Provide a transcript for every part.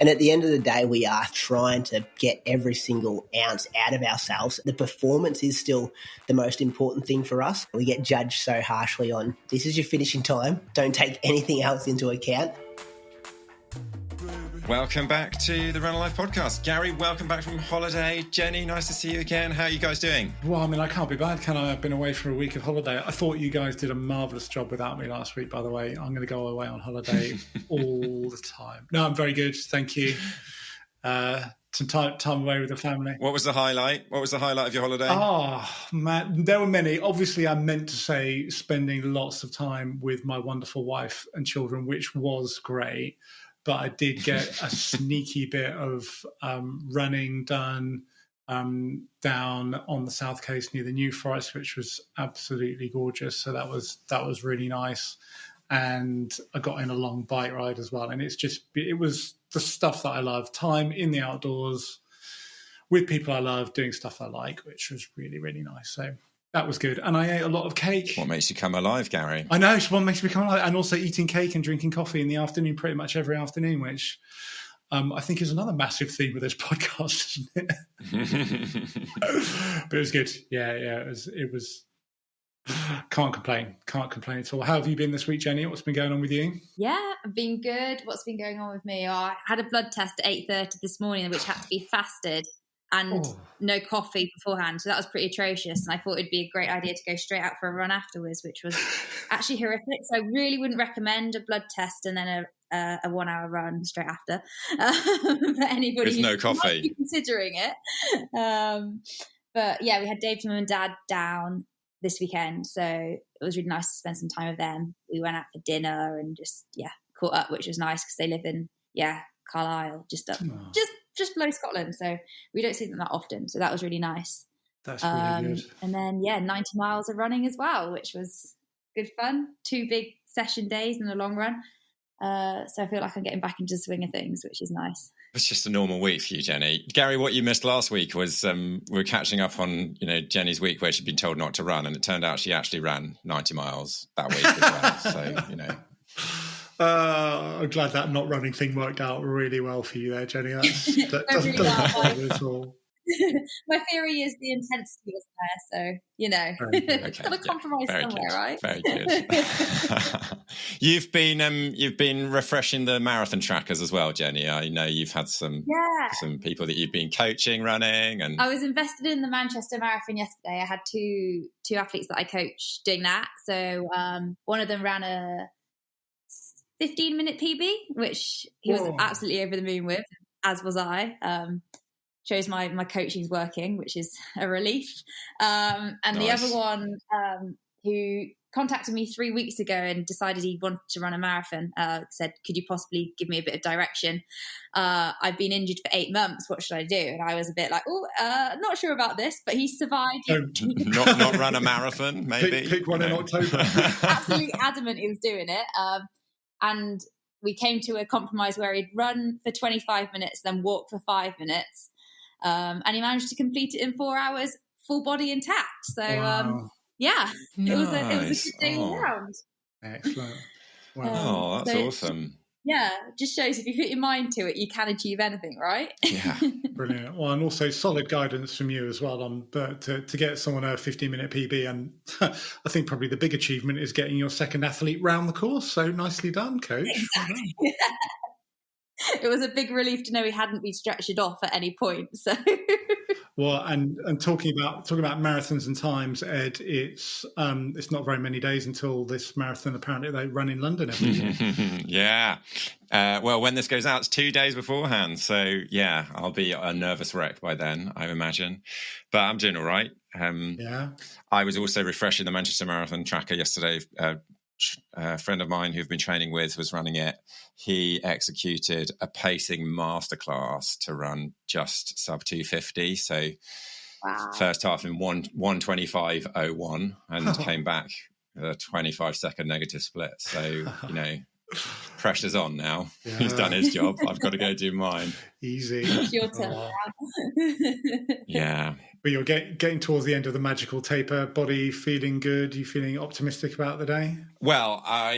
And at the end of the day, we are trying to get every single ounce out of ourselves. The performance is still the most important thing for us. We get judged so harshly on, this is your finishing time. Don't take anything else into account. Welcome back to the Run Alive podcast. Gary, welcome back from holiday. Jenny, nice to see you again. How are you guys doing? Well, I mean, I can't be bad, can I? I've been away for a week of holiday. I thought you guys did a marvellous job without me last week, by the way. I'm going to go away on holiday all the time. No, I'm very good. Thank you. Some time away with the family. What was the highlight? What was the highlight of your holiday? Oh, man, there were many. Obviously, I meant to say spending lots of time with my wonderful wife and children, which was great. But I did get a sneaky bit of running done down on the south coast near the New Forest, which was absolutely gorgeous. So that was really nice. And I got in a long bike ride as well. And it was the stuff that I love. Time in the outdoors with people I love, doing stuff I like, which was really, really nice. So that was good. And I ate a lot of cake. What makes you come alive, Gary? I know, it's what makes me come alive. And also eating cake and drinking coffee in the afternoon, pretty much every afternoon, which I think is another massive theme of this podcast, isn't it? But it was good. Yeah, it was. Can't complain at all. How have you been this week, Jenny? What's been going on with you? Yeah, I've been good. What's been going on with me? I had a blood test at 8:30 this morning, which had to be fasted and no coffee beforehand. So that was pretty atrocious. And I thought it'd be a great idea to go straight out for a run afterwards, which was actually horrific. So I really wouldn't recommend a blood test and then a 1 hour run straight after for anybody with no coffee. Might be considering it. But yeah, we had Dave's mum and dad down this weekend, so it was really nice to spend some time with them. We went out for dinner and just caught up, which was nice because they live in Carlisle, just below Scotland, so we don't see them that often, so that was really nice. That's really good. And then 90 miles of running as well, which was good fun. 2 big session days and a long run, so I feel like I'm getting back into the swing of things, which is nice. It's just a normal week for you, Jenny. Gary, what you missed last week was we were catching up on Jenny's week where she'd been told not to run, and it turned out she actually ran 90 miles that week as well. So I'm glad that not running thing worked out really well for you there, Jenny. That doesn't bother at all. My theory is the intensity was there, so it's got to compromise somewhere, right? Very good. You've been refreshing the marathon trackers as well, Jenny. I know you've had some people that you've been coaching running, and I was invested in the Manchester Marathon yesterday. I had two athletes that I coached doing that. So one of them ran a 15-minute PB, which he was absolutely over the moon with, as was I. Shows my coaching's working, which is a relief. And nice. The other one who contacted me 3 weeks ago and decided he wanted to run a marathon, said, could you possibly give me a bit of direction? I've been injured for 8 months. What should I do? And I was a bit like, not sure about this, but he survived. Not run a marathon, maybe. Pick one in October. Absolutely adamant he was doing it. And we came to a compromise where he'd run for 25 minutes, then walk for 5 minutes. And he managed to complete it in 4 hours, full body intact. So, wow. It was a good day all round. Excellent. Wow. That's awesome. Yeah, it just shows if you put your mind to it, you can achieve anything, right? Yeah. Brilliant. Well, and also solid guidance from you as well on to get someone a 15-minute PB. And I think probably the big achievement is getting your second athlete round the course. So nicely done, coach. Exactly. It was a big relief to know he hadn't been stretchered off at any point. So, well, and talking about marathons and times, Ed, it's not very many days until this marathon. Apparently, they run in London every year. Yeah. Well, when this goes out, it's 2 days beforehand. So yeah, I'll be a nervous wreck by then, I imagine. But I'm doing all right. I was also refreshing the Manchester Marathon tracker yesterday. A friend of mine who've been training with was running it. He executed a pacing masterclass to run just sub 250. So first half in 1:25.01 and came back with a 25-second negative split. So, pressure's on now. Yeah. He's done his job. I've got to go do mine. Easy. It's your turn now. Yeah. But you're getting towards the end of the magical taper. Body feeling good? You feeling optimistic about the day? Well, I,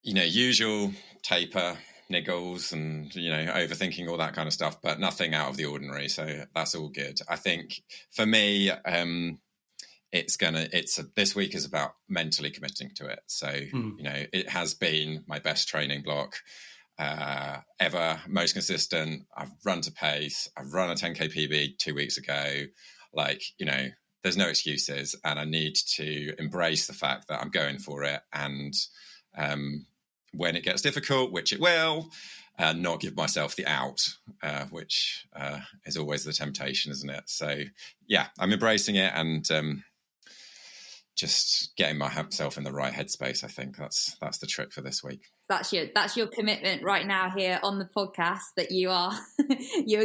usual taper, niggles and, overthinking all that kind of stuff, but nothing out of the ordinary. So that's all good. I think for me, this week is about mentally committing to it. So, it has been my best training block ever, most consistent. I've run to pace. I've run a 10K PB 2 weeks ago. There's no excuses, and I need to embrace the fact that I'm going for it. And when it gets difficult, which it will, not give myself the out, which is always the temptation, isn't it? So, yeah, I'm embracing it and just getting myself in the right headspace. I think that's the trick for this week. That's your commitment right now here on the podcast, that you are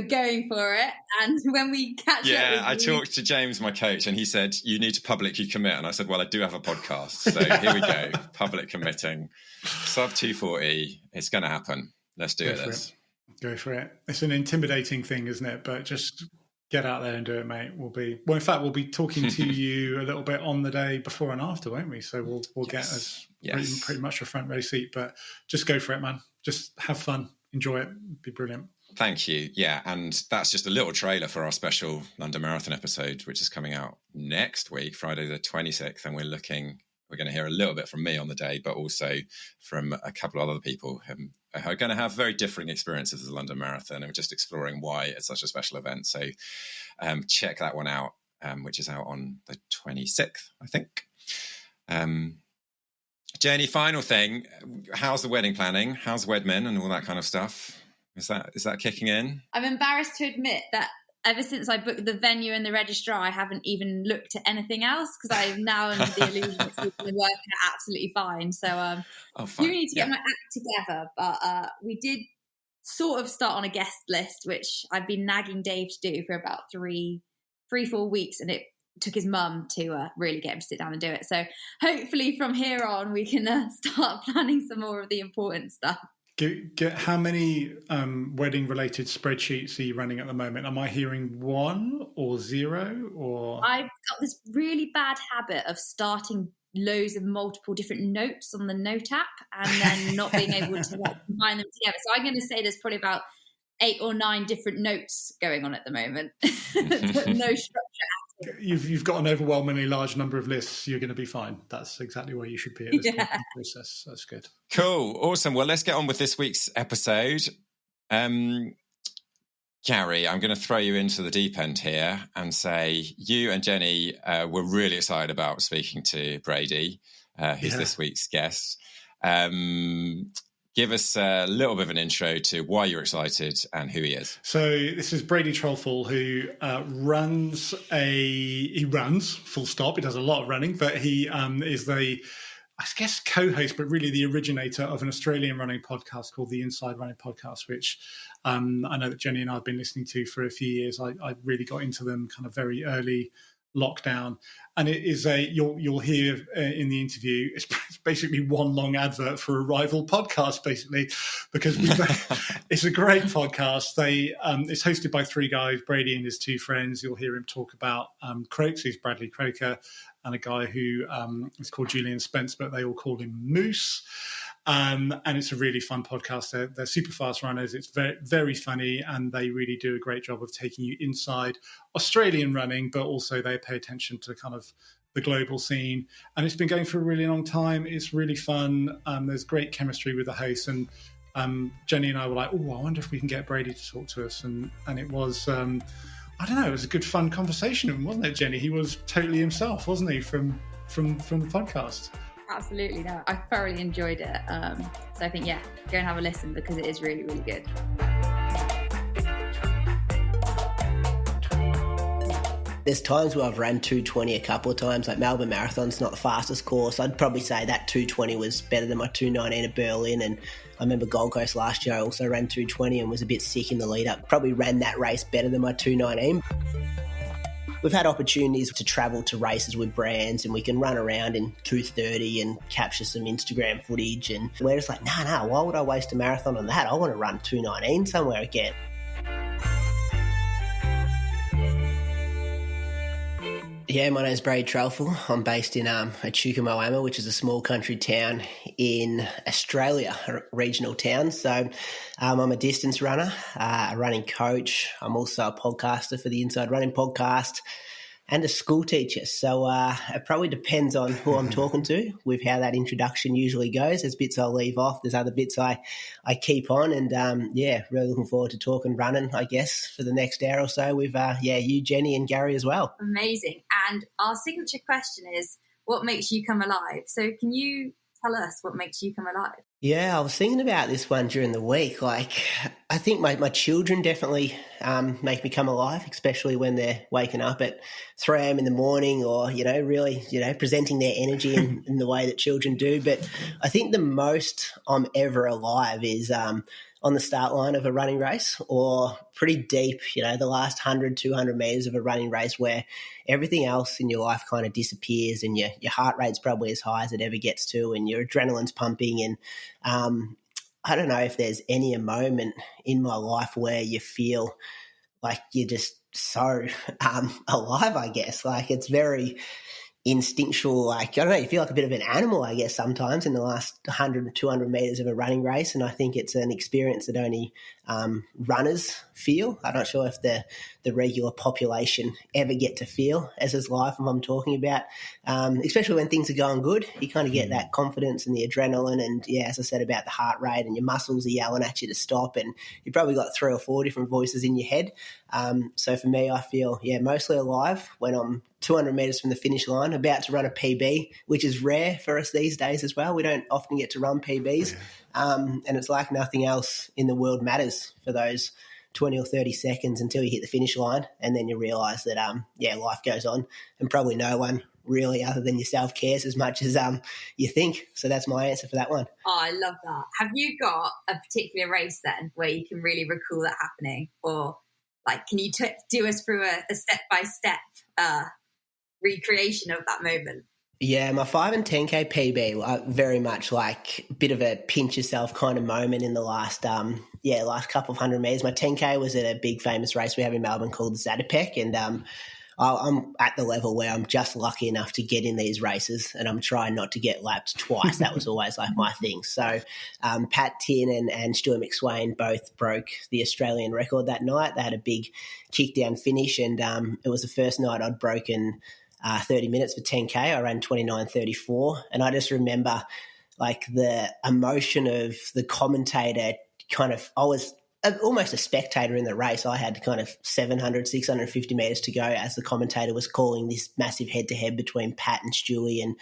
going for it. And when we catch up with you, I talked to James, my coach, and he said, you need to publicly commit. And I said, well, I do have a podcast. So here we go. Public committing. Sub 240. It's going to happen. Let's do this. Go for it. It's an intimidating thing, isn't it? But just get out there and do it, mate. In fact, we'll be talking to you a little bit on the day before and after, won't we? So we'll get us pretty much a front row seat, but just go for it, man. Just have fun, enjoy it. It'd be brilliant. Thank you. Yeah, and that's just a little trailer for our special London Marathon episode, which is coming out next week, Friday the 26th, and we're going to hear a little bit from me on the day, but also from a couple of other people who are going to have very differing experiences of the London Marathon, and we're just exploring why it's such a special event. So check that one out, which is out on the 26th, I think. Jenny, final thing, how's the wedding planning? How's Wedmin and all that kind of stuff? Is that kicking in? I'm embarrassed to admit that ever since I booked the venue and the registrar, I haven't even looked at anything else, because I'm now under the illusion it's been working absolutely fine. So fine. You need to get my act together. But we did sort of start on a guest list, which I've been nagging Dave to do for about 3-4 weeks, and it took his mum to really get him to sit down and do it. So hopefully from here on we can start planning some more of the important stuff. How many wedding-related spreadsheets are you running at the moment? Am I hearing 1 or 0? Or I've got this really bad habit of starting loads of multiple different notes on the note app and then not being able to combine them together. So I'm going to say there's probably about 8 or 9 different notes going on at the moment. No structure. You've got an overwhelmingly large number of lists. You're going to be fine. That's exactly where you should be at this point in the process. That's good. Cool. Awesome. Well, let's get on with this week's episode. Gary, I'm going to throw you into the deep end here and say you and Jenny were really excited about speaking to Brady, who's this week's guest. Give us a little bit of an intro to why you're excited and who he is. So this is Brady Threlfall, who runs, full stop. He does a lot of running, but he is co-host, but really the originator of an Australian running podcast called the Inside Running Podcast, which I know that Jenny and I have been listening to for a few years. I really got into them kind of very early lockdown, and it is you'll hear in the interview, it's basically one long advert for a rival podcast, basically, because it's a great podcast. It's hosted by 3 guys, Brady and his 2 friends. You'll hear him talk about Croaks, who's Bradley Croker, and a guy who is called Julian Spence, but they all call him Moose. And it's a really fun podcast. They're super fast runners. It's very, very funny, and they really do a great job of taking you inside Australian running, but also they pay attention to kind of the global scene. And it's been going for a really long time. It's really fun. There's great chemistry with the host, and Jenny and I were like, oh, I wonder if we can get Brady to talk to us. And it was, I don't know, it was a good, fun conversation, wasn't it, Jenny? He was totally himself, wasn't he, from the podcast? Absolutely. No, I thoroughly enjoyed it. So I think, go and have a listen, because it is really, really good. There's times where I've run 2:20 a couple of times. Like Melbourne Marathon's not the fastest course. I'd probably say that 2:20 was better than my 2:19 at Berlin. And I remember Gold Coast last year, I also ran 2:20 and was a bit sick in the lead up. Probably ran that race better than my 2:19. We've had opportunities to travel to races with brands, and we can run around in 2:30 and capture some Instagram footage. And we're just like, no, why would I waste a marathon on that? I want to run 2:19 somewhere again. Yeah, my name's Brady Threlfall. I'm based in Echuca, which is a small country town in Australia, a regional town. So I'm a distance runner, a running coach. I'm also a podcaster for the Inside Running podcast and a school teacher. So it probably depends on who I'm talking to with how that introduction usually goes. There's bits I'll leave off. There's other bits I keep on. And, really looking forward to talking running, I guess, for the next hour or so with, you, Jenny, and Gary as well. Amazing. And our signature question is, what makes you come alive? So can you tell us what makes you come alive? Yeah, I was thinking about this one during the week. I think my children definitely make me come alive, especially when they're waking up at 3 a.m. in the morning or, really, presenting their energy in the way that children do. But I think the most I'm ever alive is on the start line of a running race or pretty deep, the last 100, 200 metres of a running race where everything else in your life kind of disappears and your heart rate's probably as high as it ever gets to and your adrenaline's pumping. And I don't know if there's any moment in my life where you feel like you're just so alive, I guess. Like it's very instinctual, I don't know, you feel like a bit of an animal, I guess, sometimes in the last 100, 200 metres of a running race. And I think it's an experience that only runners feel. I'm not sure if the regular population ever get to feel as is life I'm talking about, especially when things are going good. You kind of get that confidence and the adrenaline and, as I said, about the heart rate and your muscles are yelling at you to stop and you've probably got 3 or 4 different voices in your head. So for me, I feel, mostly alive when I'm 200 metres from the finish line, about to run a PB, which is rare for us these days as well. We don't often get to run PBs. And it's like nothing else in the world matters for those 20 or 30 seconds until you hit the finish line. And then you realise that, life goes on and probably no one really other than yourself cares as much as you think. So that's my answer for that one. Oh, I love that. Have you got a particular race then where you can really recall that happening? Or can you do us through a step-by-step recreation of that moment? Yeah, my 5 and 10K PB, very much like a bit of a pinch yourself kind of moment in the last couple of 100 metres. My 10K was at a big famous race we have in Melbourne called Zatopek, and I'm at the level where I'm just lucky enough to get in these races and I'm trying not to get lapped twice. That was always my thing. So Pat Tin and Stuart McSwain both broke the Australian record that night. They had a big kick down finish and it was the first night I'd broken 30 minutes for 10K. I ran 29:34 and I just remember the emotion of the commentator I was almost a spectator in the race. I had kind of 700, 650 metres to go as the commentator was calling this massive head-to-head between Pat and Stewie, and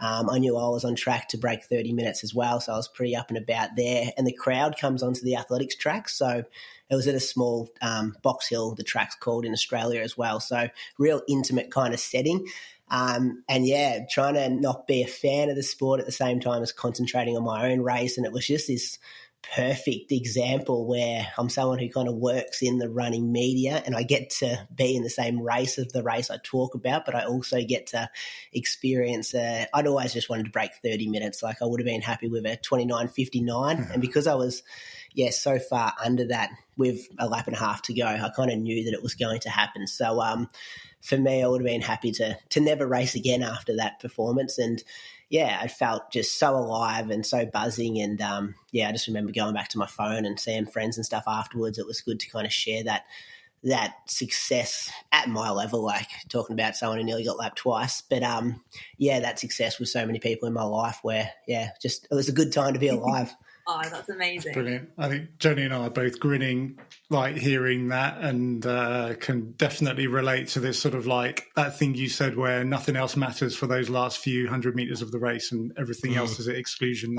I knew I was on track to break 30 minutes as well, so I was pretty up and about there. And the crowd comes onto the athletics track, so it was at a small Box Hill, the track's called in Australia as well, so real intimate kind of setting. Trying to not be a fan of the sport at the same time as concentrating on my own race, and it was just this perfect example where I'm someone who kind of works in the running media and I get to be in the same race of the race I talk about, but I also get to experience I'd always just wanted to break 30 minutes. I would have been happy with a 29:59 and because I was so far under that with a lap and a half to go, I kind of knew that it was going to happen. So for me, I would have been happy to never race again after that performance. And I felt just so alive and so buzzing. And I just remember going back to my phone and seeing friends and stuff afterwards. It was good to kind of share that success at my level, talking about someone who nearly got lapped twice. But that success with so many people in my life where, it was a good time to be alive. Oh, that's amazing. Brilliant. I think Jenny and I are both grinning, hearing that, and can definitely relate to this sort of that thing you said where nothing else matters for those last few 100 metres of the race and everything else is at exclusion.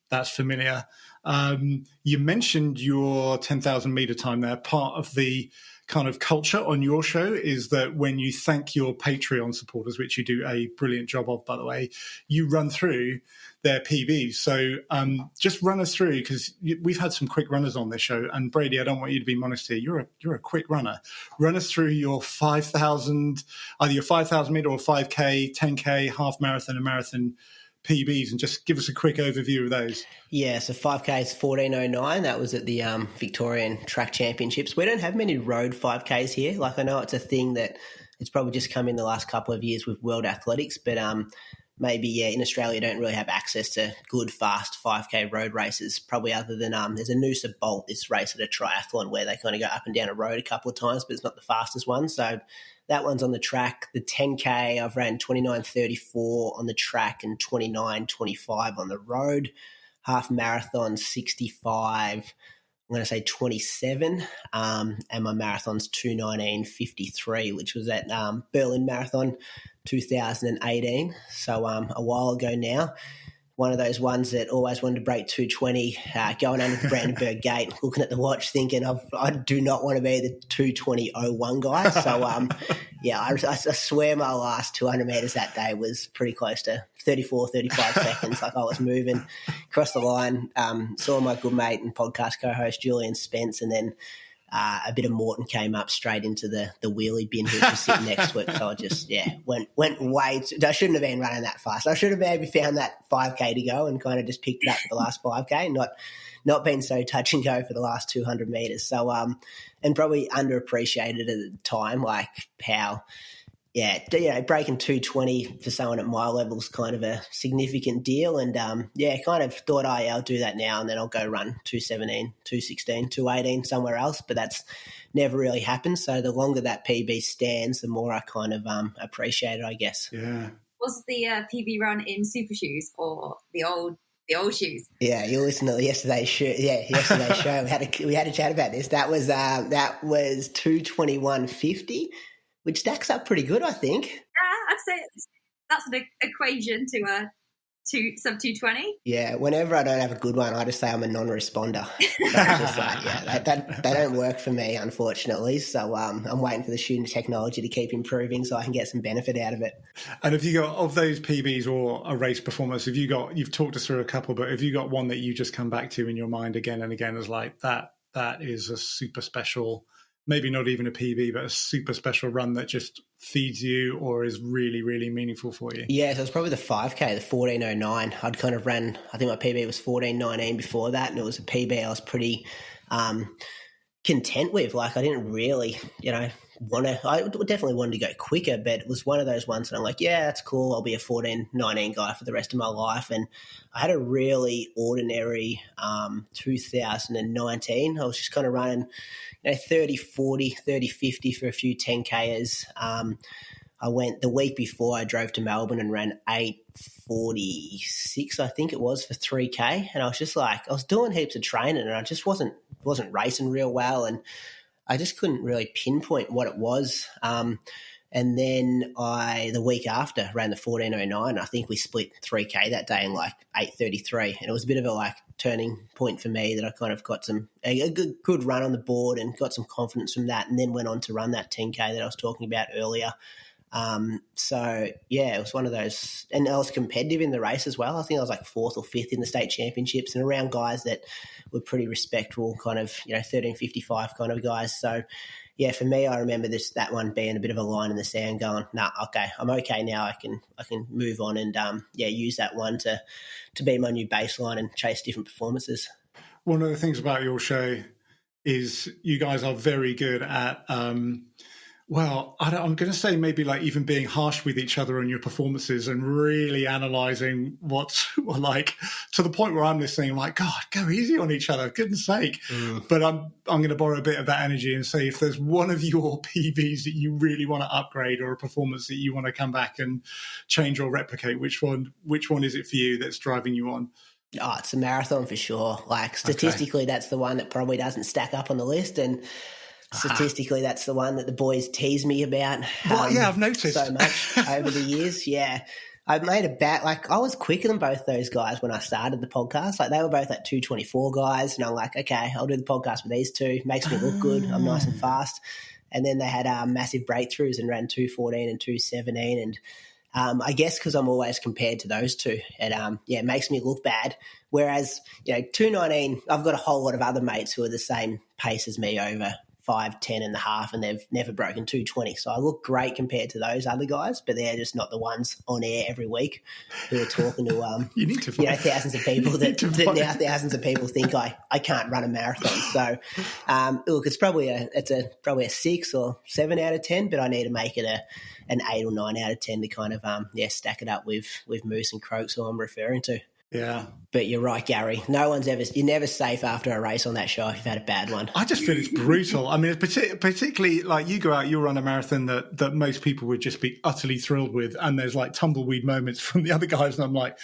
That's familiar. You mentioned your 10,000 metre time there. Part of the kind of culture on your show is that when you thank your Patreon supporters, which you do a brilliant job of, by the way, you run through their PBs. So just run us through, because we've had some quick runners on this show, and Brady, I don't want you to be modest here. You're a quick runner. Run us through your 5,000, either your 5,000 metre or 5K, 10K, half marathon and marathon PBs, and just give us a quick overview of those. Yeah, so 5K is 14:09. That was at the Victorian Track Championships. We don't have many road 5Ks here. I know it's a thing that It's probably just come in the last couple of years with World Athletics, but maybe, in Australia don't really have access to good, fast 5K road races, probably other than there's a Noosa Bolt, this race at a triathlon where they kind of go up and down a road a couple of times, but it's not the fastest one. So that one's on the track. The 10K, I've ran 29:34 on the track and 29:25 on the road. Half marathon, 65, I'm going to say 27, and my marathon's 2:19:53, which was at Berlin Marathon 2018, so a while ago now. One of those ones that always wanted to break 2:20, going under the Brandenburg Gate, looking at the watch, thinking I do not want to be the 2:20:01 guy. So, I swear my last 200 metres that day was pretty close to 34, 35 seconds. Like I was moving across the line, saw my good mate and podcast co-host Julian Spence, and then a bit of Morton came up straight into the wheelie bin which was sitting next to it. So I just, went way too, I shouldn't have been running that fast. I should have maybe found that 5K to go and kind of just picked it up for the last 5K, not been so touch and go for the last 200 metres. So, and probably underappreciated at the time, like how, breaking 2:20 for someone at my level is kind of a significant deal. And, kind of thought, I'll do that now and then I'll go run 2:17, 2:16, 2:18 somewhere else. But that's never really happened. So the longer that PB stands, the more I kind of appreciate it, I guess. Yeah. Was the PB run in super shoes or the old shoes? Yeah, you listened to yesterday's show. Yeah, yesterday's show. We had a chat about this. That was 2:21:50. Which stacks up pretty good, I think. Yeah, I'd say that's an equation to sub 2:20. Yeah, whenever I don't have a good one, I just say I'm a non-responder. So it's just like, that don't work for me, unfortunately. So I'm waiting for the student technology to keep improving so I can get some benefit out of it. And have you got, of those PBs or a race performance, you've talked us through a couple, but have you got one that you just come back to in your mind again and again as like, that is a super special, maybe not even a PB, but a super special run that just feeds you or is really, really meaningful for you? Yeah, so it's probably the 5K, the 14:09. I'd kind of ran, I think my PB was 14:19 before that, and it was a PB I was pretty content with. Like I didn't really, I definitely wanted to go quicker, but it was one of those ones that I'm like, yeah, that's cool. I'll be a 14:19 guy for the rest of my life. And I had a really ordinary 2019. I was just kind of running 30-40, 30-50 for a few 10Kers. I went the week before, I drove to Melbourne and ran 8:46, I think it was, for 3K. And I was just like, I was doing heaps of training and I just wasn't racing real well. And I just couldn't really pinpoint what it was. And then the week after, ran the 14:09. I think we split 3K that day in like 8:33. And it was a bit of a turning point for me that I kind of got a good run on the board and got some confidence from that, and then went on to run that 10K that I was talking about earlier. It was one of those, and I was competitive in the race as well. I think I was like 4th or 5th in the state championships and around guys that were pretty respectable, kind of 13:55 kind of guys. So yeah, for me, I remember that one being a bit of a line in the sand, going, okay, I'm okay now. I can move on and use that one to be my new baseline and chase different performances. One of the things about your show is you guys are very good at I'm going to say maybe like even being harsh with each other on your performances and really analysing what's like, to the point where I'm listening, I'm like, God, go easy on each other, goodness sake. But I'm going to borrow a bit of that energy and say, if there's one of your PBs that you really want to upgrade or a performance that you want to come back and change or replicate, which one is it for you that's driving you on? Oh, it's a marathon for sure. Like statistically, That's the one that probably doesn't stack up on the list, and statistically, that's the one that the boys tease me about. I've noticed so much over the years. Yeah, I've made a bet. Like I was quicker than both those guys when I started the podcast. Like they were both at 2:24 guys, and I'm like, okay, I'll do the podcast with these two. Makes me look good. I'm nice and fast. And then they had massive breakthroughs and ran 2:14 and 2:17, and I guess because I'm always compared to those two, it makes me look bad. Whereas 2:19, I've got a whole lot of other mates who are the same pace as me over 5:10 and a half, and they've never broken 2:20. So I look great compared to those other guys, but they're just not the ones on air every week who are talking to thousands of people that now thousands of people think I can't run a marathon. So look, it's probably a 6 or 7 out of 10, but I need to make it an 8 or 9 out of 10 to kind of stack it up with Moose and Croaks, who I'm referring to. Yeah. But you're right, Gary. You're never safe after a race on that show if you've had a bad one. I just feel it's brutal. I mean, particularly like you go out, you run a marathon that most people would just be utterly thrilled with, and there's like tumbleweed moments from the other guys, and I'm like,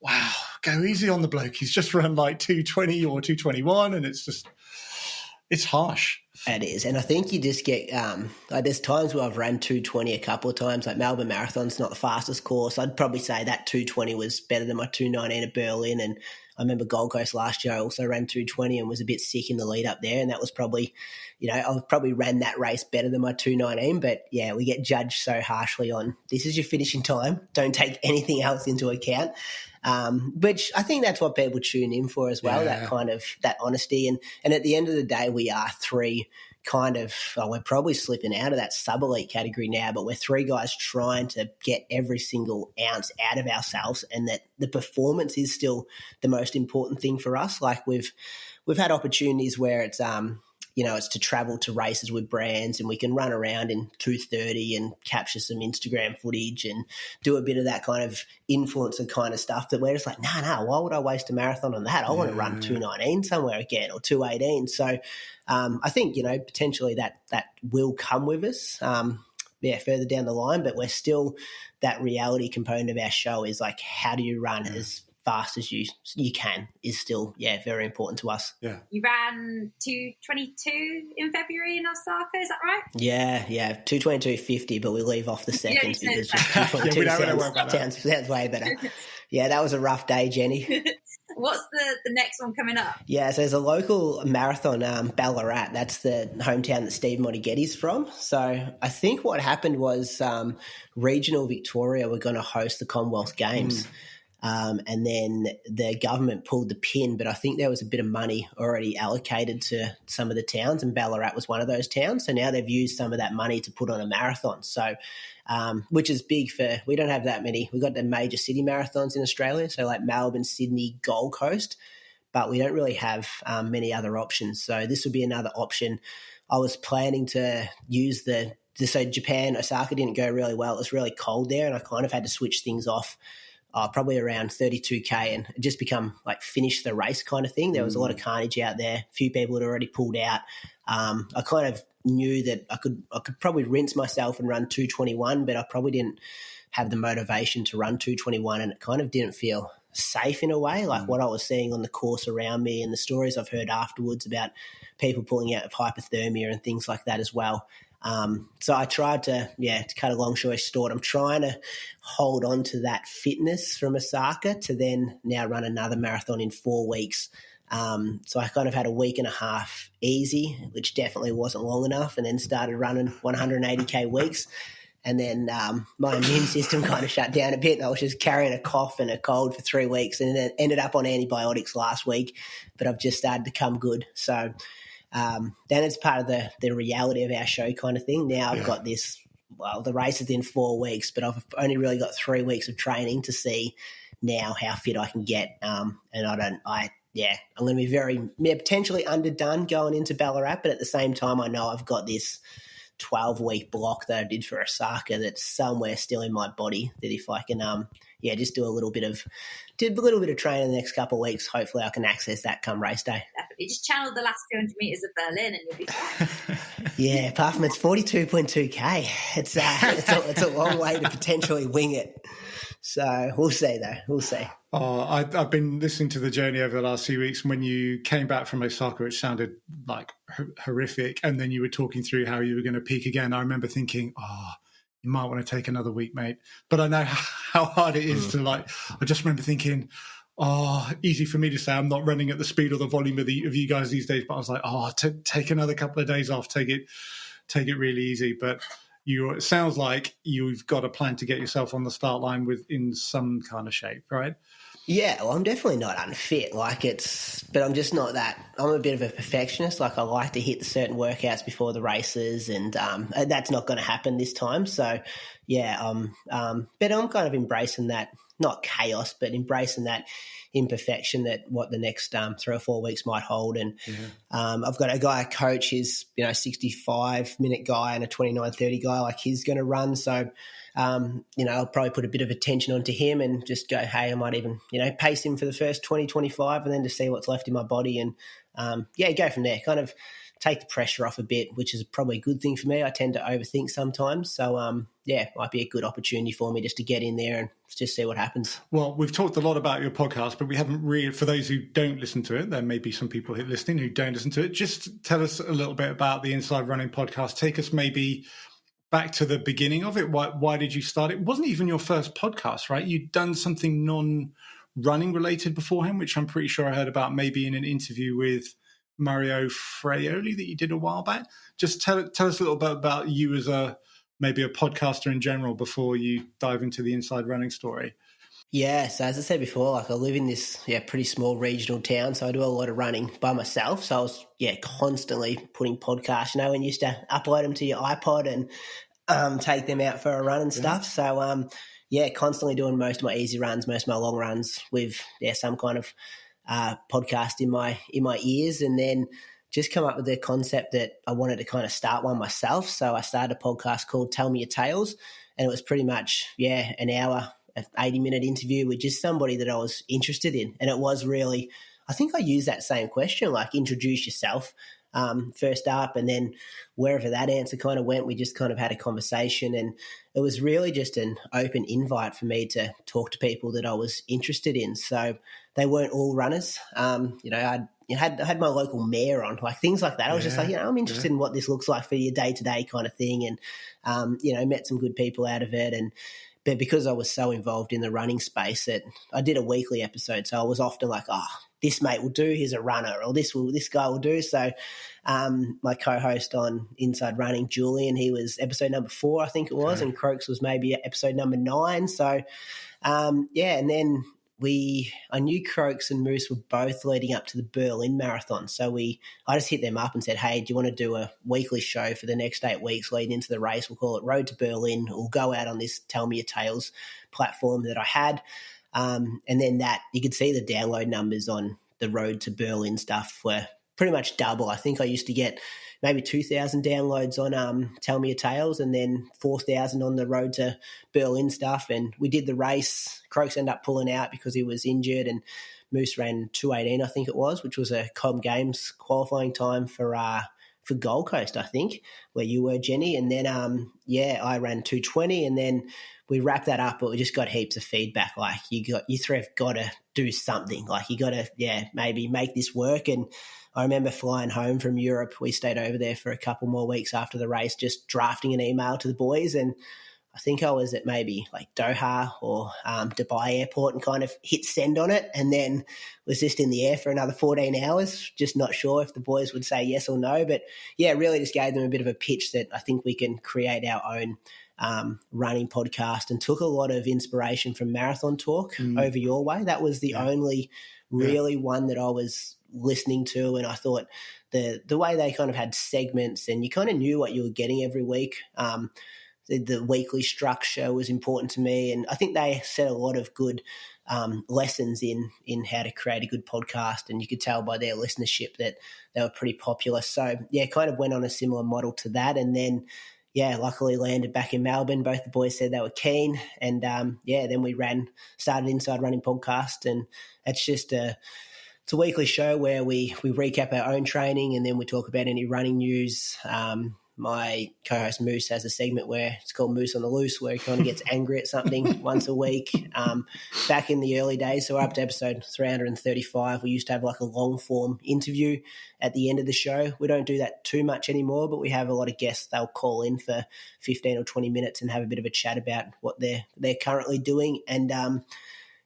wow, go easy on the bloke. He's just run like 2:20 or 2:21, and it's harsh. It is, and I think you just get there's times where I've run 2:20 a couple of times. Like Melbourne Marathon's not the fastest course. I'd probably say that 2:20 was better than my 2:19 at Berlin. And I remember Gold Coast last year, I also ran 2:20 and was a bit sick in the lead up there. And that was probably, I probably ran that race better than my 2:19. But yeah, we get judged so harshly on this is your finishing time. Don't take anything else into account. Which I think that's what people tune in for as well, that kind of that honesty. And at the end of the day, we are three we're probably slipping out of that sub-elite category now, but we're three guys trying to get every single ounce out of ourselves, and that the performance is still the most important thing for us. Like we've had opportunities where it's it's to travel to races with brands, and we can run around in 2:30 and capture some Instagram footage and do a bit of that kind of influencer kind of stuff that we're just like, no, why would I waste a marathon on that? I want to run 2:19 somewhere again, or 2:18. So I think, potentially that will come with us, further down the line, but we're still, that reality component of our show is like, how do you run as fast as you can is still, very important to us. Yeah. You ran 2:22 in February in Osaka, is that right? Yeah, 2:22.50, but we leave off the seconds because just 2:22 sounds way better. Yeah, that was a rough day, Jenny. What's the next one coming up? Yeah, so there's a local marathon, Ballarat. That's the hometown that Steve Monteghetti's from. So I think what happened was regional Victoria were going to host the Commonwealth Games. And then the government pulled the pin, but I think there was a bit of money already allocated to some of the towns, and Ballarat was one of those towns. So now they've used some of that money to put on a marathon. So, which is big we don't have that many. We've got the major city marathons in Australia, so like Melbourne, Sydney, Gold Coast, but we don't really have many other options. So this would be another option. I was planning to use so Japan, Osaka didn't go really well. It was really cold there, and I kind of had to switch things off. Probably around 32K, and just become like finish the race kind of thing. There was a lot of carnage out there. A few people had already pulled out. I kind of knew that I could probably rinse myself and run 2:21, but I probably didn't have the motivation to run 2:21, and it kind of didn't feel safe in a way, like what I was seeing on the course around me and the stories I've heard afterwards about people pulling out of hypothermia and things like that as well. So I tried to cut a long story short, I'm trying to hold on to that fitness from Osaka to then now run another marathon in 4 weeks. So I kind of had a week and a half easy, which definitely wasn't long enough, and then started running 180K weeks. And then my immune system kind of shut down a bit, and I was just carrying a cough and a cold for 3 weeks, and then ended up on antibiotics last week, but I've just started to come good. So then it's part of the reality of our show kind of thing. Now I've got this, the race is in 4 weeks, but I've only really got 3 weeks of training to see now how fit I can get. And I'm going to be very potentially underdone going into Ballarat, but at the same time, I know I've got this 12-week block that I did for Osaka that's somewhere still in my body, that if I can just do a little bit of training the next couple of weeks, hopefully I can access that come race day. Definitely. Just channel the last 200 metres of Berlin and you'll be fine. Yeah, apart from it's 42.2K. It's a long way to potentially wing it. So we'll see though. We'll see. Oh, I've been listening to the journey over the last few weeks. When you came back from Osaka, it sounded like horrific. And then you were talking through how you were going to peak again. I remember thinking, you might want to take another week, mate. But I know how hard it is to I just remember thinking, easy for me to say I'm not running at the speed or the volume of you guys these days. But I was like, take another couple of days off, take it really easy. But it sounds like you've got a plan to get yourself on the start line in some kind of shape, right? Yeah, well, I'm definitely not unfit. But I'm just not that. I'm a bit of a perfectionist. Like, I like to hit certain workouts before the races, and that's not going to happen this time. So, yeah, but I'm kind of embracing that, not chaos, but embracing that imperfection that what the next 3 or 4 weeks might hold. And I've got a guy I coach, he's 65-minute guy and a 29:30 guy. Like, he's going to run, so. I'll probably put a bit of attention onto him and just go, hey, I might even, pace him for the first 20, 25 and then to see what's left in my body and, go from there. Kind of take the pressure off a bit, which is probably a good thing for me. I tend to overthink sometimes. So, might be a good opportunity for me just to get in there and just see what happens. Well, we've talked a lot about your podcast, but we haven't really, for those who don't listen to it, there may be some people listening who don't listen to it. Just tell us a little bit about the Inside Running podcast. Take us maybe back to the beginning of it. Why did you start it? It wasn't even your first podcast, right? You'd done something non-running related beforehand, which I'm pretty sure I heard about maybe in an interview with Mario Fraioli that you did a while back. Just tell us a little bit about you as maybe a podcaster in general before you dive into the Inside Running story. Yeah, so as I said before, I live in this pretty small regional town, so I do a lot of running by myself. So I was constantly putting podcasts. When you used to upload them to your iPod and take them out for a run and stuff. So constantly doing most of my easy runs, most of my long runs with some kind of podcast in my ears, and then just come up with the concept that I wanted to kind of start one myself. So I started a podcast called Tell Me Your Tales, and it was pretty much an hour. An 80-minute interview with just somebody that I was interested in. And it was really, I think I used that same question, like introduce yourself first up, and then wherever that answer kind of went, we just kind of had a conversation. And it was really just an open invite for me to talk to people that I was interested in. So they weren't all runners. I had my local mayor on, like things like that. I was just like, I'm interested in what this looks like for your day-to-day kind of thing. And, met some good people out of it. But because I was so involved in the running space that I did a weekly episode, so I was often like, this mate will do, he's a runner, or this guy will do. So my co-host on Inside Running, Julian, he was episode number 4, I think it was, and Croaks was maybe episode number 9. So, and then I knew Croaks and Moose were both leading up to the Berlin Marathon. So I just hit them up and said, hey, do you want to do a weekly show for the next 8 weeks leading into the race? We'll call it Road to Berlin. We'll go out on this Tell Me Your Tales platform that I had. And then you could see the download numbers on the Road to Berlin stuff were pretty much double. I think I used to get maybe 2,000 downloads on Tell Me Your Tales and then 4,000 on the Road to Berlin stuff. And we did the race. Croaks ended up pulling out because he was injured, and Moose ran 2:18, I think it was, which was a Com Games qualifying time for Gold Coast, I think, where you were, Jenny. And then, I ran 2:20, and then we wrapped that up, but we just got heaps of feedback. Like, you three have got to do something. Like, you got to, maybe make this work. And I remember flying home from Europe. We stayed over there for a couple more weeks after the race, just drafting an email to the boys. And I think I was at maybe like Doha or Dubai airport and kind of hit send on it, and then was just in the air for another 14 hours, just not sure if the boys would say yes or no. But, really just gave them a bit of a pitch that I think we can create our own running podcast, and took a lot of inspiration from Marathon Talk over your way. That was the only really one that I was listening to, and I thought the way they kind of had segments and you kind of knew what you were getting every week. The weekly structure was important to me, and I think they set a lot of good lessons in how to create a good podcast, and you could tell by their listenership that they were pretty popular. So, kind of went on a similar model to that, and then, luckily landed back in Melbourne. Both the boys said they were keen, and, then we started Inside Running Podcast, and it's just it's a weekly show where we recap our own training, and then we talk about any running news. My co-host Moose has a segment where it's called Moose on the Loose, where he kind of gets angry at something once a week. Back in the early days, so we're up to episode 335, we used to have like a long form interview at the end of the show. We don't do that too much anymore, but we have a lot of guests. They'll call in for 15 or 20 minutes and have a bit of a chat about what they're currently doing. And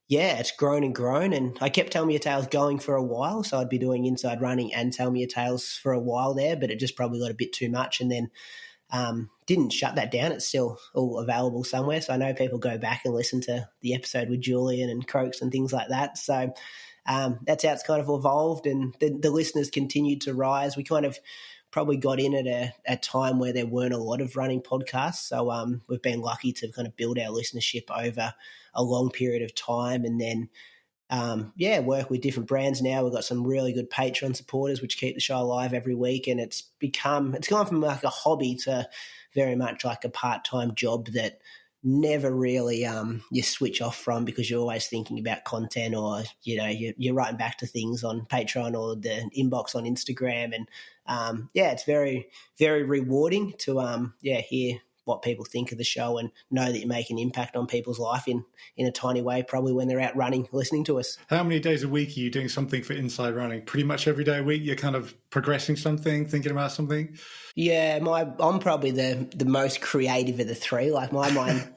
it's grown and grown, and I kept Tell Me Your Tales going for a while, so I'd be doing Inside Running and Tell Me Your Tales for a while there, but it just probably got a bit too much. And then didn't shut that down. It's still all available somewhere. So I know people go back and listen to the episode with Julian and Croaks and things like that. So that's how it's kind of evolved, and the listeners continued to rise. We kind of probably got in at a time where there weren't a lot of running podcasts. So we've been lucky to kind of build our listenership over a long period of time, and then work with different brands now. We've got some really good Patreon supporters which keep the show alive every week, and it's gone from like a hobby to very much like a part-time job that never really you switch off from, because you're always thinking about content, or you're writing back to things on Patreon or the inbox on Instagram, and it's very, very rewarding to hear what people think of the show and know that you make an impact on people's life in a tiny way, probably when they're out running, listening to us. How many days a week are you doing something for Inside Running? Pretty much every day a week you're kind of progressing something, thinking about something? Yeah, I'm probably the most creative of the three. Like my mind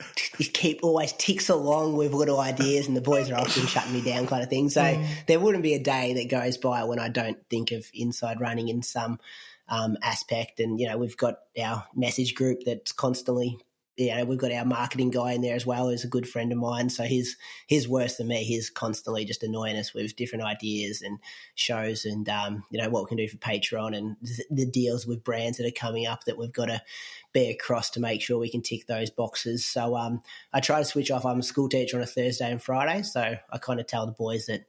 always ticks along with little ideas, and the boys are often shutting me down kind of thing. So there wouldn't be a day that goes by when I don't think of Inside Running in some aspect. And, we've got our message group that's constantly, we've got our marketing guy in there as well, who's a good friend of mine. So he's worse than me. He's constantly just annoying us with different ideas and shows and, what we can do for Patreon and the deals with brands that are coming up that we've got to be across to make sure we can tick those boxes. So I try to switch off. I'm a school teacher on a Thursday and Friday. So I kind of tell the boys that,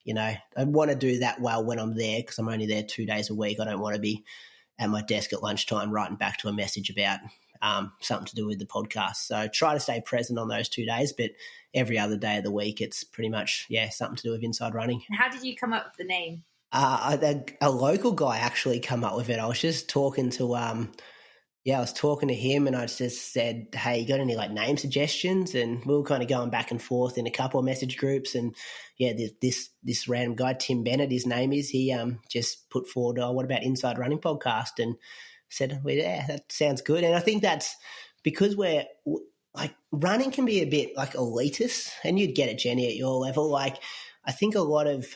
I want to do that well when I'm there, because I'm only there 2 days a week. I don't want to be at my desk at lunchtime writing back to a message about something to do with the podcast. So try to stay present on those 2 days, but every other day of the week it's pretty much, something to do with Inside Running. How did you come up with the name? A local guy actually come up with it. I was just talking to him, and I just said, hey, you got any like name suggestions? And we were kind of going back and forth in a couple of message groups, and this random guy, Tim Bennett, his name is, he just put forward, what about Inside Running Podcast? And said, well, yeah, that sounds good. And I think that's because we're like, running can be a bit like elitist, and you'd get it, Jenny, at your level. Like, I think a lot of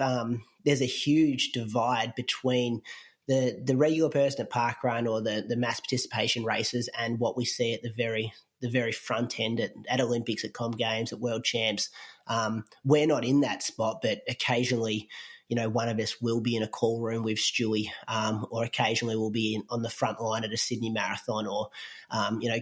there's a huge divide between the regular person at parkrun or the mass participation races and what we see at the very front end at Olympics, at Com Games, at World Champs. We're not in that spot, but occasionally, one of us will be in a call room with Stewie, or occasionally we'll be on the front line at a Sydney Marathon, or,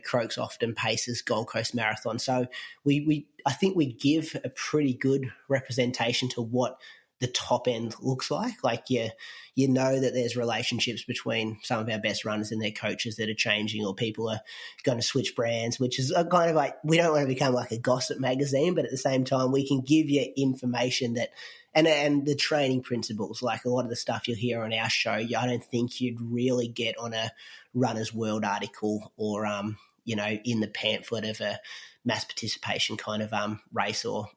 Croaks often paces Gold Coast Marathon. So I think we give a pretty good representation to what the top end looks like. Like, you know that there's relationships between some of our best runners and their coaches that are changing, or people are going to switch brands, which is kind of like, we don't want to become like a gossip magazine, but at the same time we can give you information that, and the training principles, like a lot of the stuff you'll hear on our show, I don't think you'd really get on a Runner's World article or, in the pamphlet of a mass participation kind of race or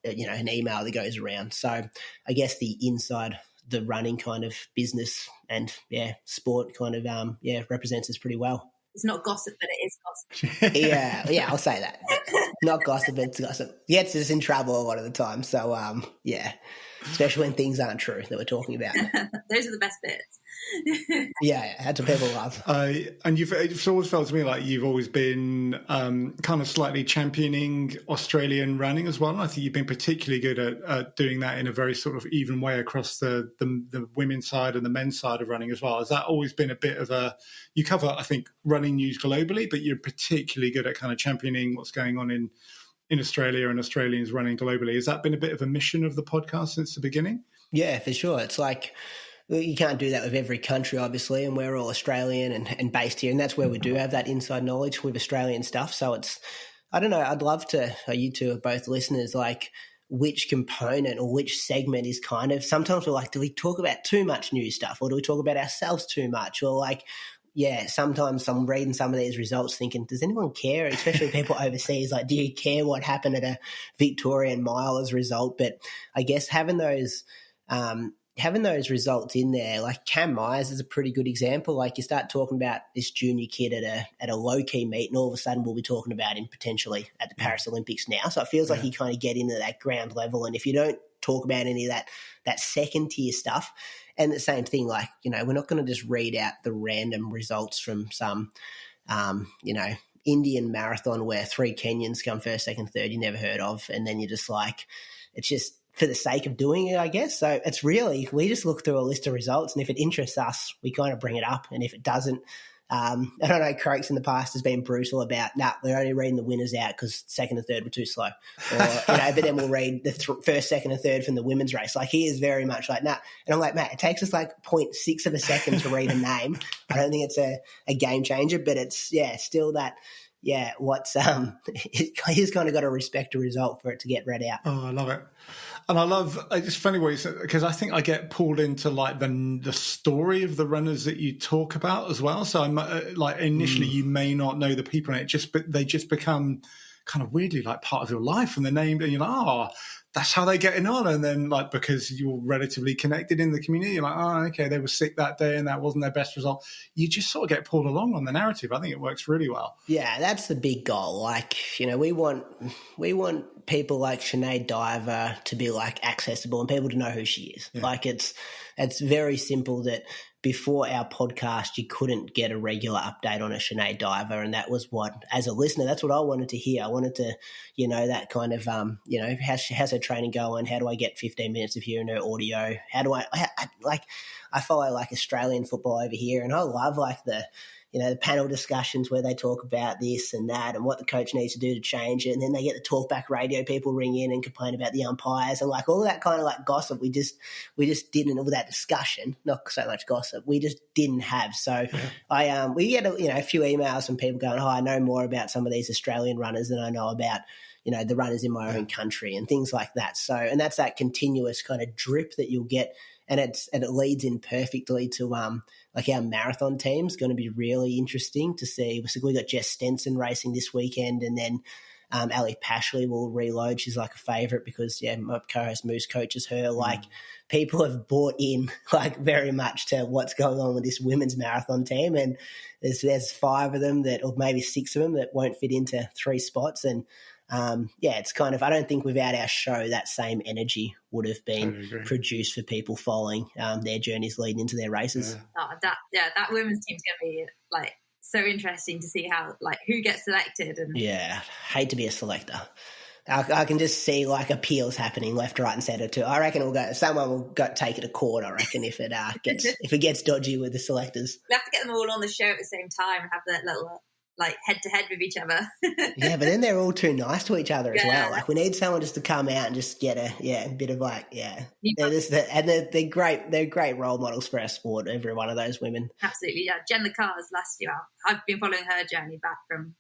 an email that goes around. So I guess the inside the running kind of business and sport kind of represents us pretty well. It's not gossip, but it is gossip. yeah, I'll say that. Not gossip, it's gossip. Gets us in trouble a lot of the time. So especially when things aren't true that we're talking about. Those are the best bits. That's what people love. And it's always felt to me like you've always been kind of slightly championing Australian running as well. And I think you've been particularly good at doing that in a very sort of even way across the women's side and the men's side of running as well. Has that always been a bit of you cover, I think, running news globally, but you're particularly good at kind of championing what's going on in Australia and Australians running globally. Has that been a bit of a mission of the podcast since the beginning? Yeah, for sure. It's like, you can't do that with every country, obviously, and we're all Australian and based here, and that's where we do have that inside knowledge with Australian stuff. So it's, I don't know, I'd love to, you two are both listeners, like which component or which segment is kind of, sometimes we're like, do we talk about too much new stuff, or do we talk about ourselves too much? Or like, sometimes I'm reading some of these results thinking, does anyone care? Especially people overseas, like, do you care what happened at a Victorian mile as a result? But I guess having those results in there, like Cam Myers is a pretty good example. Like, you start talking about this junior kid at a low-key meet, and all of a sudden we'll be talking about him potentially at the Paris Olympics now. So it feels like you kind of get into that ground level, and if you don't talk about any of that second-tier stuff, and the same thing, like, we're not going to just read out the random results from some Indian marathon where 3 Kenyans come first, second, third, you never heard of, and then you're just like, it's just for the sake of doing it, I guess. So it's really, we just look through a list of results, and if it interests us, we kind of bring it up, and if it doesn't, I don't know, Croaks in the past has been brutal about, we're only reading the winners out because second and third were too slow. Or, but then we'll read the first, second and third from the women's race. Like, he is very much like, And I'm like, Matt, it takes us like 0.6 of a second to read a name. I don't think it's a game changer, but it's, still that, he's kind of got to respect a result for it to get read out. Oh, I love it. And I love, it's funny what you said, because I think I get pulled into like the story of the runners that you talk about as well. So I'm like, initially you may not know the people, and they just become kind of weirdly like part of your life, and they're named, and you're like, that's how they're getting on. And then like, because you're relatively connected in the community, you're like, okay, they were sick that day and that wasn't their best result. You just sort of get pulled along on the narrative. I think it works really well. Yeah, that's the big goal. Like, we want people like Sinead Diver to be like accessible and people to know who she is. Yeah. Like, it's very simple that before our podcast, you couldn't get a regular update on a Sinead Diver. And that was what, as a listener, that's what I wanted to hear. I wanted to, that kind of, how's her training going? How do I get 15 minutes of hearing her audio? How do I follow like Australian football over here, and I love like the panel discussions where they talk about this and that and what the coach needs to do to change it. And then they get the talkback radio people ring in and complain about the umpires and like all that kind of like gossip. We just didn't, all that discussion, not so much gossip, we just didn't have. So we get a few emails from people going, I know more about some of these Australian runners than I know about, the runners in my own country and things like that. So, and that's that continuous kind of drip that you'll get. And it leads in perfectly to like our marathon team's going to be really interesting to see. So we got Jess Stenson racing this weekend, and then Ali Pashley will reload. She's like a favourite because my co-host Moose coaches her. Like, people have bought in like very much to what's going on with this women's marathon team, and there's 5 of them or maybe 6 of them that won't fit into 3 spots, and it's kind of, I don't think without our show that same energy would have been produced for people following their journeys leading into their races. That women's team's going to be like so interesting to see how, like, who gets selected. And hate to be a selector. I can just see like appeals happening left, right, and centre too. I reckon someone will take it to court. I reckon if it gets dodgy with the selectors, we have to get them all on the show at the same time and have that little like head-to-head with each other. Yeah, but then they're all too nice to each other as well. Like, we need someone just to come out and just get a bit of like, they're great. They're great role models for our sport, every one of those women. Absolutely, yeah. Jen LaCar's last year, I've been following her journey back from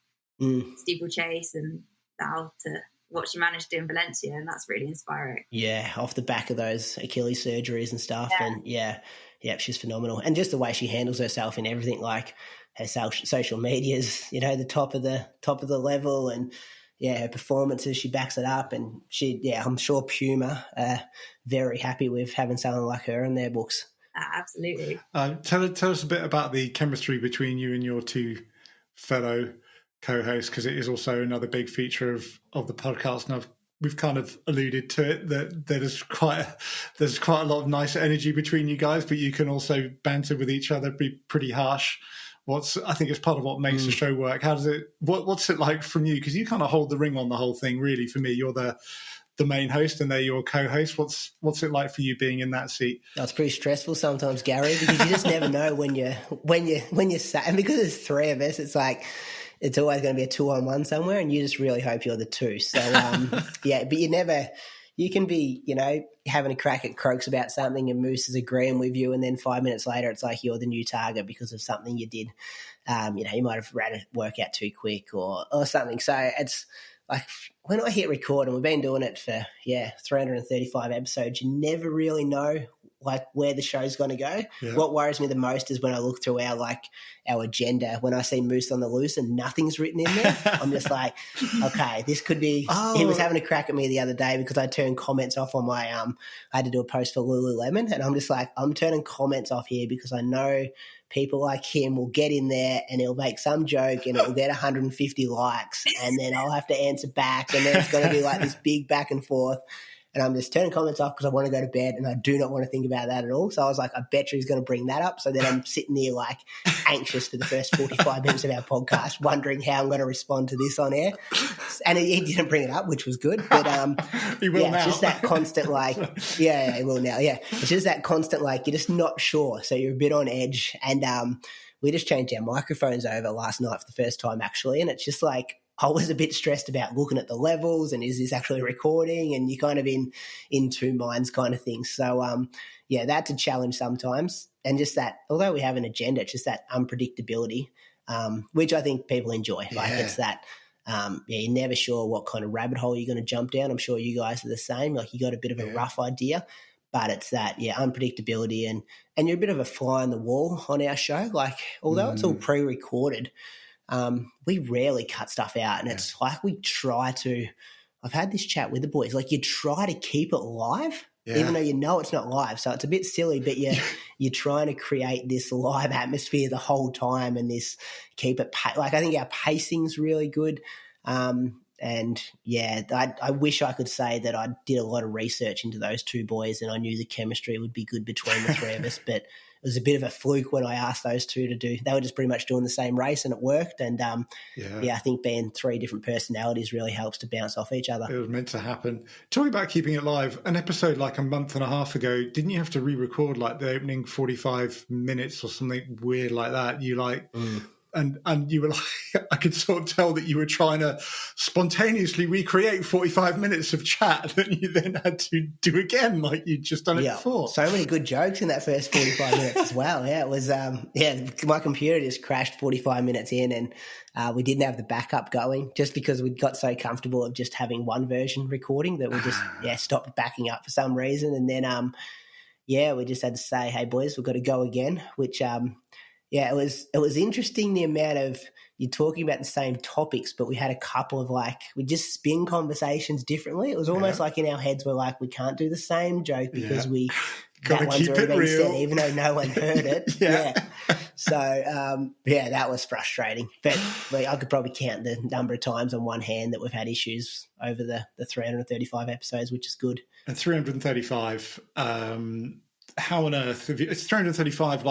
steeplechase and now to what she managed to do in Valencia, and that's really inspiring. Yeah, off the back of those Achilles surgeries and stuff, and she's phenomenal. And just the way she handles herself in everything, like her social medias, the top of the level, and her performances, she backs it up, and I'm sure Puma are very happy with having someone like her in their books. Absolutely. Tell us a bit about the chemistry between you and your 2 fellow co-hosts, because it is also another big feature of the podcast, and we've kind of alluded to it, that there's quite a lot of nice energy between you guys, but you can also banter with each other, be pretty harsh. I think it's part of what makes the show work. How does it? What's it like from you? Because you kind of hold the ring on the whole thing. Really, for me, you're the main host and they're your co-host. What's it like for you being in that seat? It's pretty stressful sometimes, Gary, because you just never know when you're sat. And because there's 3 of us, it's like, it's always going to be a 2-on-1 somewhere, and you just really hope you're the 2. So, but you can be, having a crack at Croaks about something and Moose is agreeing with you, and then 5 minutes later it's like you're the new target because of something you did. You might have ran a workout too quick or something. So it's like when I hit record, and we've been doing it for, 335 episodes, you never really know like where the show's going to go. Yeah. What worries me the most is when I look through our agenda, when I see Moose on the loose and nothing's written in there, I'm just like, okay, this could be, He was having a crack at me the other day because I turned comments off on my, I had to do a post for Lululemon, and I'm just like, I'm turning comments off here because I know people like him will get in there and he'll make some joke and it'll get 150 likes, and then I'll have to answer back, and then it's going to be like this big back and forth. And I'm just turning comments off because I want to go to bed and I do not want to think about that at all. So I was like, I bet you he's going to bring that up. So then I'm sitting there like anxious for the first 45 minutes of our podcast, wondering how I'm going to respond to this on air. And he didn't bring it up, which was good. But he will now. It's just that constant like, yeah, he will now. Yeah. It's just that constant like, you're just not sure. So you're a bit on edge. And we just changed our microphones over last night for the first time actually. And it's just like, I was a bit stressed about looking at the levels and is this actually recording, and you're kind of in two minds kind of thing. So, that's a challenge sometimes. And just that, although we have an agenda, it's just that unpredictability, which I think people enjoy. Like it's that, you're never sure what kind of rabbit hole you're going to jump down. I'm sure you guys are the same. Like you got a bit of a rough idea, but it's that, unpredictability and you're a bit of a fly on the wall on our show. Like, although it's all pre-recorded, we rarely cut stuff out, and it's like we try to. I've had this chat with the boys. Like you try to keep it live, even though you know it's not live. So it's a bit silly, but you're trying to create this live atmosphere the whole time, and this keep it like I think our pacing's really good. I wish I could say that I did a lot of research into those two boys, and I knew the chemistry would be good between the three of us, but. It was a bit of a fluke when I asked those two to do. They were just pretty much doing the same race, and it worked. And I think being three different personalities really helps to bounce off each other. It was meant to happen. Talking about keeping it live, an episode like a month and a half ago, didn't you have to re-record like the opening 45 minutes or something weird like that? You like. And you were like, I could sort of tell that you were trying to spontaneously recreate 45 minutes of chat that you then had to do again, like you'd just done it before. So many good jokes in that first 45 minutes as well. Yeah, it was, my computer just crashed 45 minutes in, and we didn't have the backup going just because we got so comfortable of just having one version recording that we just, stopped backing up for some reason. And then, we just had to say, hey, boys, we've got to go again, which, it was interesting the amount of you're talking about the same topics, but we had a couple of we just spin conversations differently. It was almost like in our heads we're like, we can't do the same joke because that one's already been said, even though no one heard it. So that was frustrating. But I could probably count the number of times on one hand that we've had issues over the 335 episodes, which is good. And 335, how on earth have you? It's 335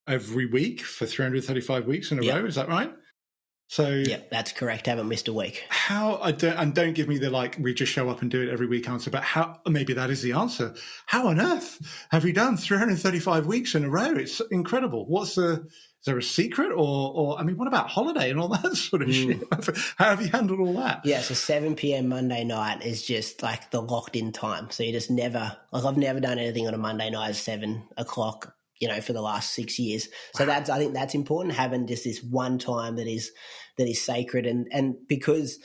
every week for 335 weeks in a row, is that right? So that's correct. Haven't missed a week. Don't give me the we just show up and do it every week answer, but how? Maybe that is the answer. How on earth have you done 335 weeks in a row? It's incredible. Is there a secret or what about holiday and all that sort of shit? How have you handled all that? Yeah, so 7 p.m. Monday night is just like the locked in time. So you just never I've never done anything on a Monday night at 7 o'clock. For the last 6 years. So I think that's important, having just this one time that is sacred. And because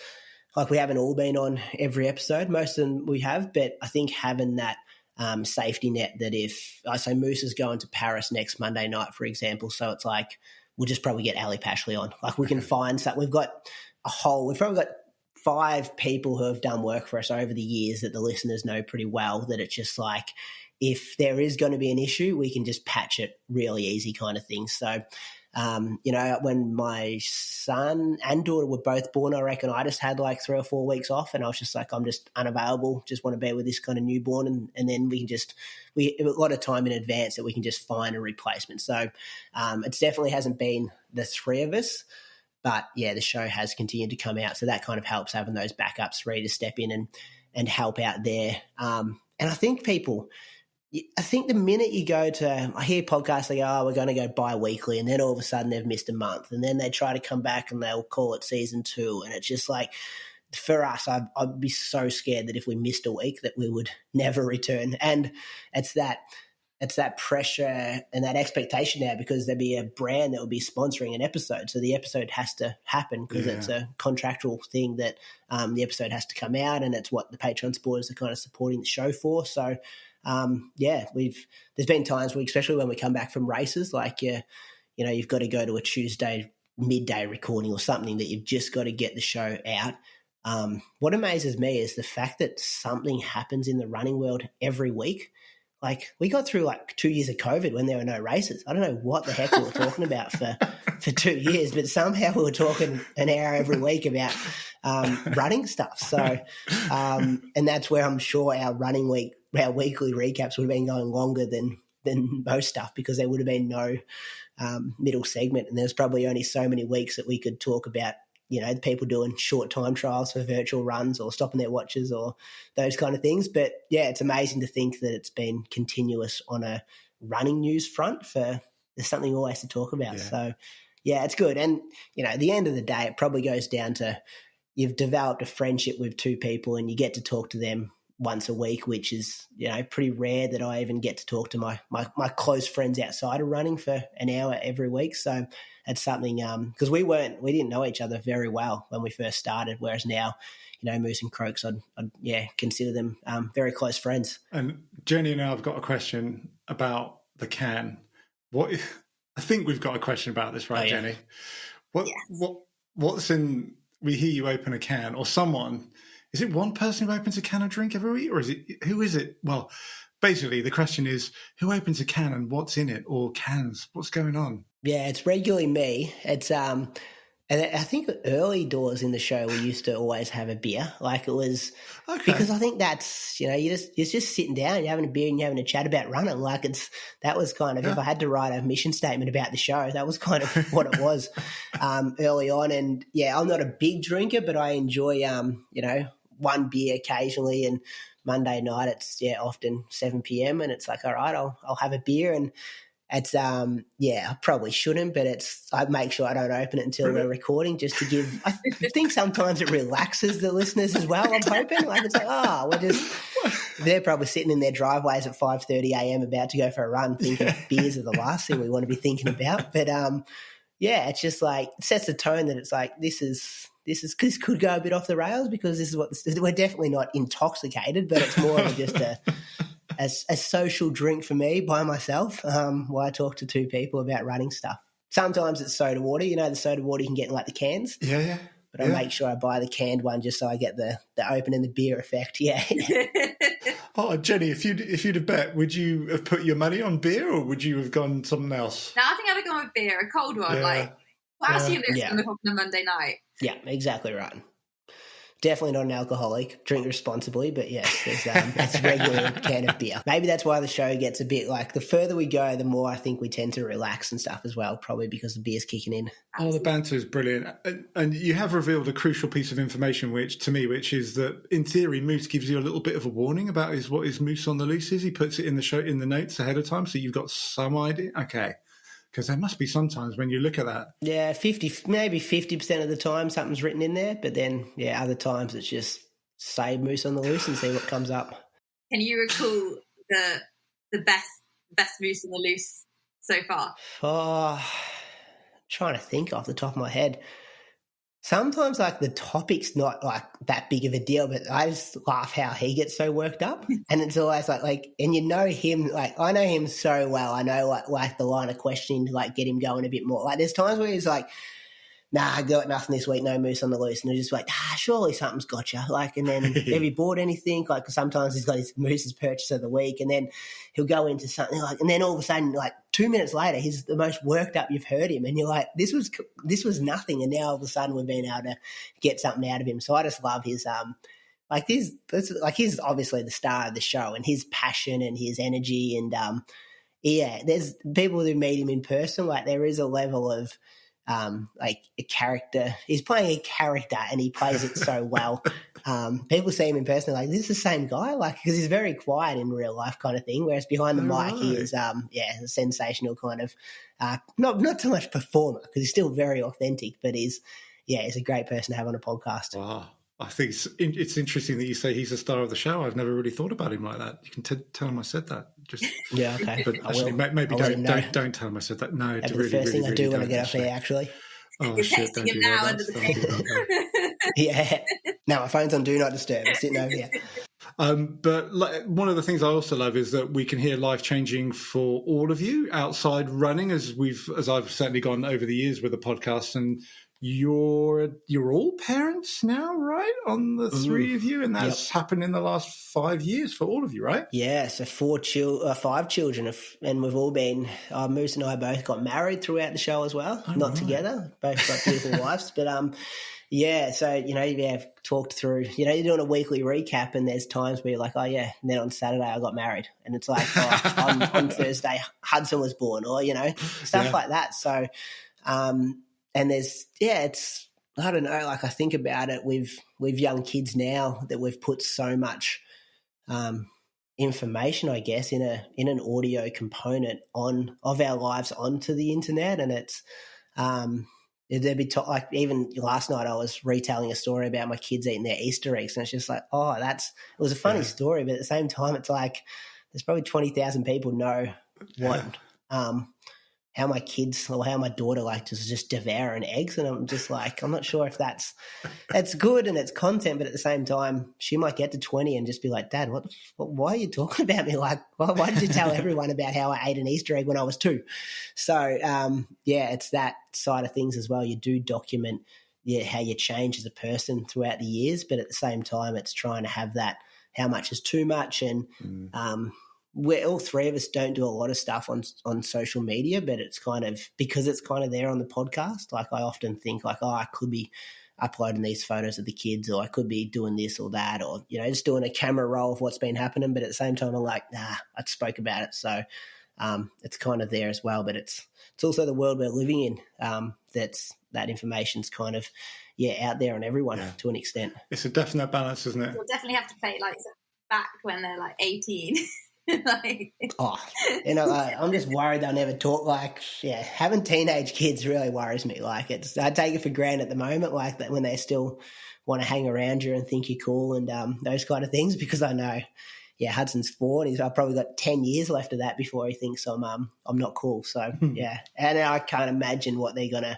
we haven't all been on every episode, most of them we have, but I think having that safety net that if I say Moose is going to Paris next Monday night, for example, so it's we'll just probably get Ali Pashley on. We can find something. We've probably got 5 people who have done work for us over the years that the listeners know pretty well, that it's just if there is going to be an issue, we can just patch it really easy kind of thing. So, when my son and daughter were both born, I reckon I just had 3 or 4 weeks off, and I was just I'm just unavailable, just want to be with this kind of newborn. And then we have a lot of time in advance that we can just find a replacement. So it definitely hasn't been the 3 of us, but the show has continued to come out. So that kind of helps having those backups ready to step in and help out there. And I think the minute you go to, I hear podcasts we're going to go bi-weekly, and then all of a sudden they've missed a month, and then they try to come back and they'll call it season 2. And it's just for us, I'd be so scared that if we missed a week that we would never return. And it's that pressure and that expectation now, because there'd be a brand that would be sponsoring an episode. So the episode has to happen because it's a contractual thing that the episode has to come out, and it's what the Patreon supporters are kind of supporting the show for. So, there's been times especially when we come back from races, you've got to go to a Tuesday midday recording or something that you've just got to get the show out. What amazes me is the fact that something happens in the running world every week. Like, we got through like 2 years of COVID when there were no races. I don't know what the heck we were talking about for 2 years, but somehow we were talking an hour every week about running stuff. So, and that's where I'm sure our weekly recaps would have been going longer than most stuff, because there would have been no middle segment, and there's probably only so many weeks that we could talk about, you know, the people doing short time trials for virtual runs or stopping their watches or those kind of things. But yeah, it's amazing to think that it's been continuous on a running news front for there's something always to talk about. Yeah. So yeah, it's good. And, you know, at the end of the day, it probably goes down to you've developed a friendship with two people and you get to talk to them once a week, which is, you know, pretty rare that I even get to talk to my close friends outside of running for an hour every week. So it's something, because we didn't know each other very well when we first started, whereas now, you know, Moose and Croaks, I'd consider them very close friends. And Jenny and I have got a question about the can. I think we've got a question about this, right, Jenny? What's in? We hear you open a can, or someone. Is it one person who opens a can of drink every week, or who is it? Well, basically the question is, who opens a can and what's in it, or cans? What's going on? Yeah, it's regularly me. It's and I think early doors in the show we used to always have a beer. Like, it was because I think that's, you know, you're just sitting down, you're having a beer and you're having a chat about running. Like, that was kind of, if I had to write a mission statement about the show, that was kind of what it was early on. And yeah, I'm not a big drinker, but I enjoy you know, one beer occasionally. And Monday night it's often 7 p.m. and it's like, all right, I'll have a beer. And it's I probably shouldn't, but I make sure I don't open it until we're recording, just to give. I think sometimes it relaxes the listeners as well. I'm hoping, like, it's like, they're probably sitting in their driveways at 5:30 a.m. about to go for a run, thinking beers are the last thing we want to be thinking about. But it's just like, it sets the tone that it's like, this could go a bit off the rails, because this is we're definitely not intoxicated, but it's more of just a social drink for me by myself, while I talk to two people about running stuff. Sometimes it's soda water. You know, the soda water you can get in like the cans. Yeah. But I make sure I buy the canned one just so I get the open and the beer effect. Yeah. Oh, Jenny, if you'd have bet, would you have put your money on beer, or would you have gone something else? No, I think I'd have gone with beer, a cold one. Yeah. Like, what else are you doing on a Monday night? Yeah, exactly right. Definitely not an alcoholic. Drink responsibly, but yes, it's a regular can of beer. Maybe that's why the show gets a bit like, the further we go, the more I think we tend to relax and stuff as well, probably because the beer's kicking in. Oh, the banter is brilliant. And you have revealed a crucial piece of information, which is that in theory, Moose gives you a little bit of a warning about what his Moose on the loose is. He puts it in the notes ahead of time, so you've got some idea. Okay. Because there must be sometimes when you look at that. Yeah, maybe 50% of the time something's written in there, but then, other times it's just say Moose on the loose and see what comes up. Can you recall the best Moose on the loose so far? Oh, trying to think off the top of my head. Sometimes, like, the topic's not like that big of a deal, but I just laugh how he gets so worked up. And it's always like, and you know him, like, I know him so well. I know like the line of questioning to like get him going a bit more. Like, there's times where he's like, nah, I got nothing this week, no Moose on the loose. And they're just like, surely something's got you. Like, and then have you bought anything? Like, sometimes he's got his Moose's purchase of the week, and then he'll go into something like, and then all of a sudden, like 2 minutes later, he's the most worked up you've heard him. And you're like, this was nothing. And now all of a sudden we've been able to get something out of him. So I just love his, he's obviously the star of the show, and his passion and his energy. And there's people who meet him in person. Like, there is a level of, like a character. He's playing a character and he plays it so well. People see him in person, like, this is the same guy, like, because he's very quiet in real life kind of thing, whereas behind the mic he is a sensational kind of not so much performer, because he's still very authentic, but he's a great person to have on a podcast. Wow. I think it's interesting that you say he's the star of the show. I've never really thought about him like that. You can tell him I said that. Just okay. But actually, maybe don't tell him I said that. No, that'd be the first thing I do when I get up here, actually. Oh, you're shit, texting him now under the bed. Yeah. No, my phone's on Do Not Disturb. I'm sitting over here. But one of the things I also love is that we can hear life changing for all of you outside running, as I've certainly gone over the years with the podcast, and you're all parents now, right? On the three of you, and that's happened in the last 5 years for all of you, right? Yeah, so 5 children, and we've all been. Moose and I both got married throughout the show as well. Not together, both got beautiful wives, but yeah. So I've talked through. You're doing a weekly recap, and there's times where you're like, oh yeah, and then on Saturday I got married, and it's like on Thursday Hudson was born, or stuff like that. So. And it's, I don't know, like I think about it with young kids now that we've put so much information, I guess, in an audio component of our lives onto the internet, and it's there'd be like even last night I was retelling a story about my kids eating their Easter eggs, and it's just like, it was a funny story, but at the same time it's like there's probably 20,000 people know what how my kids or how my daughter likes to just devouring eggs, and I'm just like, I'm not sure if that's good and it's content, but at the same time, she might get to 20 and just be like, Dad, why are you talking about me? Like, why did you tell everyone about how I ate an Easter egg when I was 2? So, it's that side of things as well. You do document how you change as a person throughout the years, but at the same time, it's trying to have that how much is too much, and we're all three of us don't do a lot of stuff on social media, but it's kind of because it's kind of there on the podcast. Like I often think like, I could be uploading these photos of the kids, or I could be doing this or that, or just doing a camera roll of what's been happening. But at the same time, I'm like, I spoke about it, so it's kind of there as well. But it's also the world we're living in. That information's kind of out there on everyone to an extent. It's a definite balance, isn't it? We'll definitely have to play like back when they're like 18. I'm just worried they'll never talk. Like, having teenage kids really worries me. Like, I take it for granted at the moment, like that when they still want to hang around you and think you're cool and those kind of things, because I know, Hudson's 4 and I've probably got 10 years left of that before he thinks I'm not cool. So and I can't imagine what they're gonna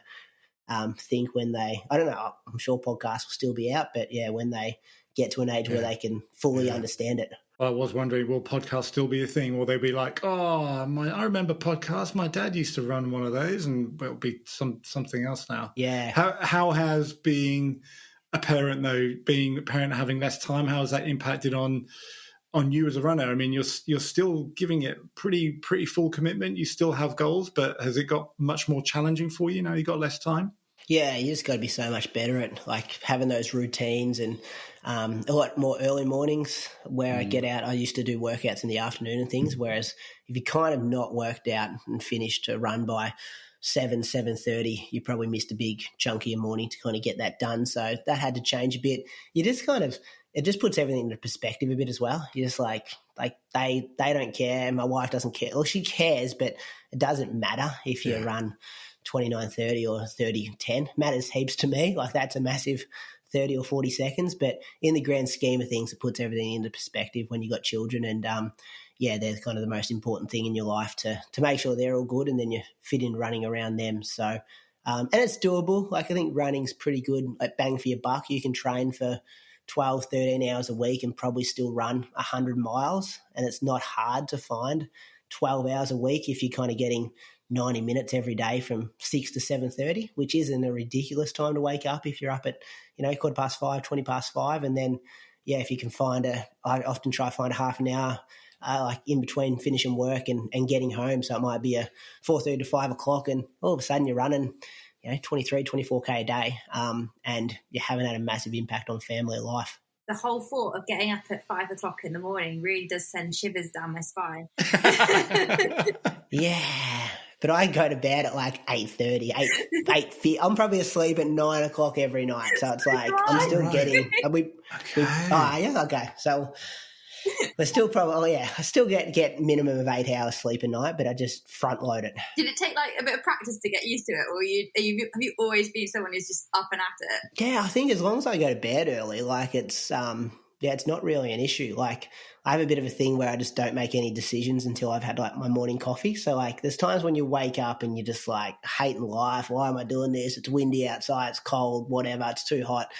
think when I don't know. I'm sure podcasts will still be out, but when they get to an age where they can fully understand it. I was wondering, will podcasts still be a thing? Will they be like, I remember podcasts. My dad used to run one of those, and it'll be something else now. Yeah. How has being a parent having less time, how has that impacted on you as a runner? I mean, you're still giving it pretty full commitment. You still have goals, but has it got much more challenging for you now? You got less time. Yeah, you just got to be so much better at like having those routines and a lot more early mornings where I get out. I used to do workouts in the afternoon and things, whereas if you kind of not worked out and finished to run by 7:30, you probably missed a big chunk of your morning to kind of get that done. So that had to change a bit. You just kind of, it just puts everything into perspective a bit as well. You're just like they don't care. My wife doesn't care. Well, she cares, but it doesn't matter if you run 29:30 or 30:10. Matters heaps to me. Like that's a massive 30 or 40 seconds, but in the grand scheme of things, it puts everything into perspective when you got children, and they're kind of the most important thing in your life to make sure they're all good, and then you fit in running around them. So and it's doable. Like I think running's pretty good, like bang for your buck. You can train for 12, 13 hours a week and probably still run 100 miles, and it's not hard to find 12 hours a week if you're kind of getting 90 minutes every day from 6 to 7:30, which isn't a ridiculous time to wake up if you're up at 5:15, 20 past 5, and then if you can find I often try to find a half an hour like in between finishing work and getting home, so it might be a 4:30 to 5 o'clock, and all of a sudden you're running 23, 24k a day, and you haven't had a massive impact on family life. The whole thought of getting up at 5 o'clock in the morning really does send shivers down my spine. Yeah. But I go to bed at like 8:30, 8:50. I'm probably asleep at 9 o'clock every night. So it's like I'm still getting. Okay. So we're still probably I still get minimum of 8 hours sleep a night, but I just front load it. Did it take like a bit of practice to get used to it, or have you always been someone who's just up and at it? Yeah, I think as long as I go to bed early, like it's it's not really an issue. Like I have a bit of a thing where I just don't make any decisions until I've had like my morning coffee. So like there's times when you wake up and you're just like hating life. Why am I doing this? It's windy outside. It's cold, whatever. It's too hot.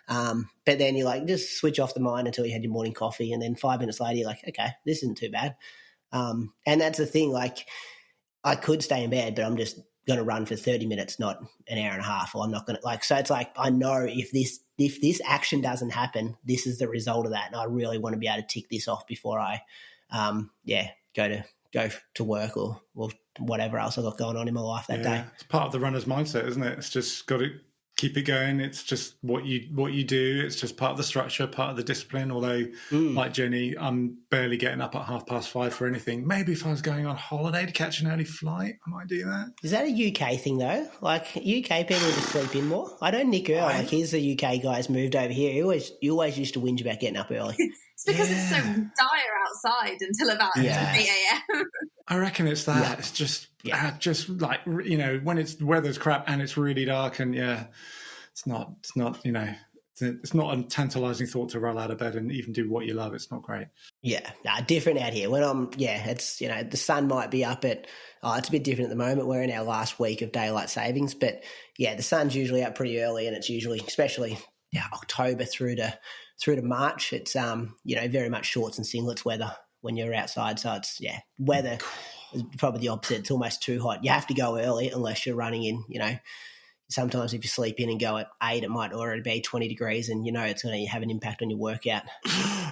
But then you like just switch off the mind until you had your morning coffee. And then 5 minutes later, you're like, okay, this isn't too bad. And that's the thing. Like I could stay in bed, but I'm just going to run for 30 minutes, not an hour and a half, or I'm not going to so it's like, I know if this action doesn't happen, this is the result of that. And I really want to be able to tick this off before I, go to work or whatever else I've got going on in my life that day. It's part of the runner's mindset, isn't it? It's just got to keep it going. It's just what you do. It's just part of the structure, part of the discipline. Although, like Jenny, I'm barely getting up at 5:30 for anything. Maybe if I was going on holiday to catch an early flight, I might do that. Is that a UK thing though? Like UK people just sleep in more. I know Nick Earl, he's a UK guy, has moved over here. He always used to whinge about getting up early. It's because it's so dire outside until about 8 a.m. I reckon it's that. Yeah. It's just like, when it's weather's crap and it's really dark, and it's not it's not a tantalizing thought to roll out of bed and even do what you love. It's not great. Yeah, different out here. When it's, the sun might be up at, it's a bit different at the moment. We're in our last week of daylight savings, but the sun's usually up pretty early, and it's usually, especially October through to March, it's, very much shorts and singlets weather when you're outside. So it's, weather is probably the opposite. It's almost too hot. You have to go early unless you're running in, sometimes if you sleep in and go at 8, it might already be 20 degrees, and it's going to have an impact on your workout.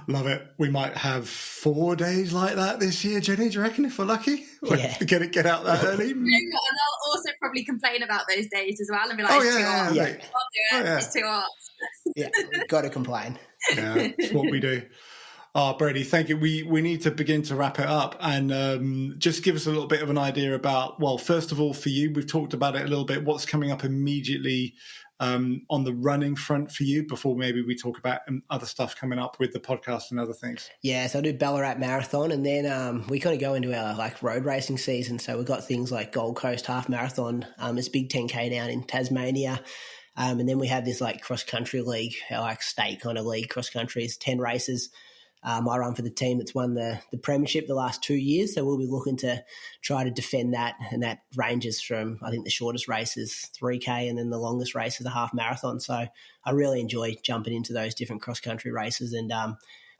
Love it. We might have 4 days like that this year, Jenny. Do you reckon, if we're lucky? Get out that early. And I'll also probably complain about those days as well and be like, it's too hot. Yeah. I'll do it. It's too hot. Got to complain. Yeah, it's what we do. Brady, thank you. We need to begin to wrap it up, and just give us a little bit of an idea about, well, first of all, for you, we've talked about it a little bit, what's coming up immediately on the running front for you, before maybe we talk about other stuff coming up with the podcast and other things. Yeah, so I do Ballarat Marathon, and then we kind of go into our road racing season. So we've got things like Gold Coast Half Marathon, it's big 10K down in Tasmania. And then we have this cross-country league, our state kind of league, cross-country is 10 races. I run for the team that's won the premiership the last 2 years, so we'll be looking to try to defend that, and that ranges from, I think the shortest race is 3K, and then the longest race is a half marathon. So I really enjoy jumping into those different cross-country races, and I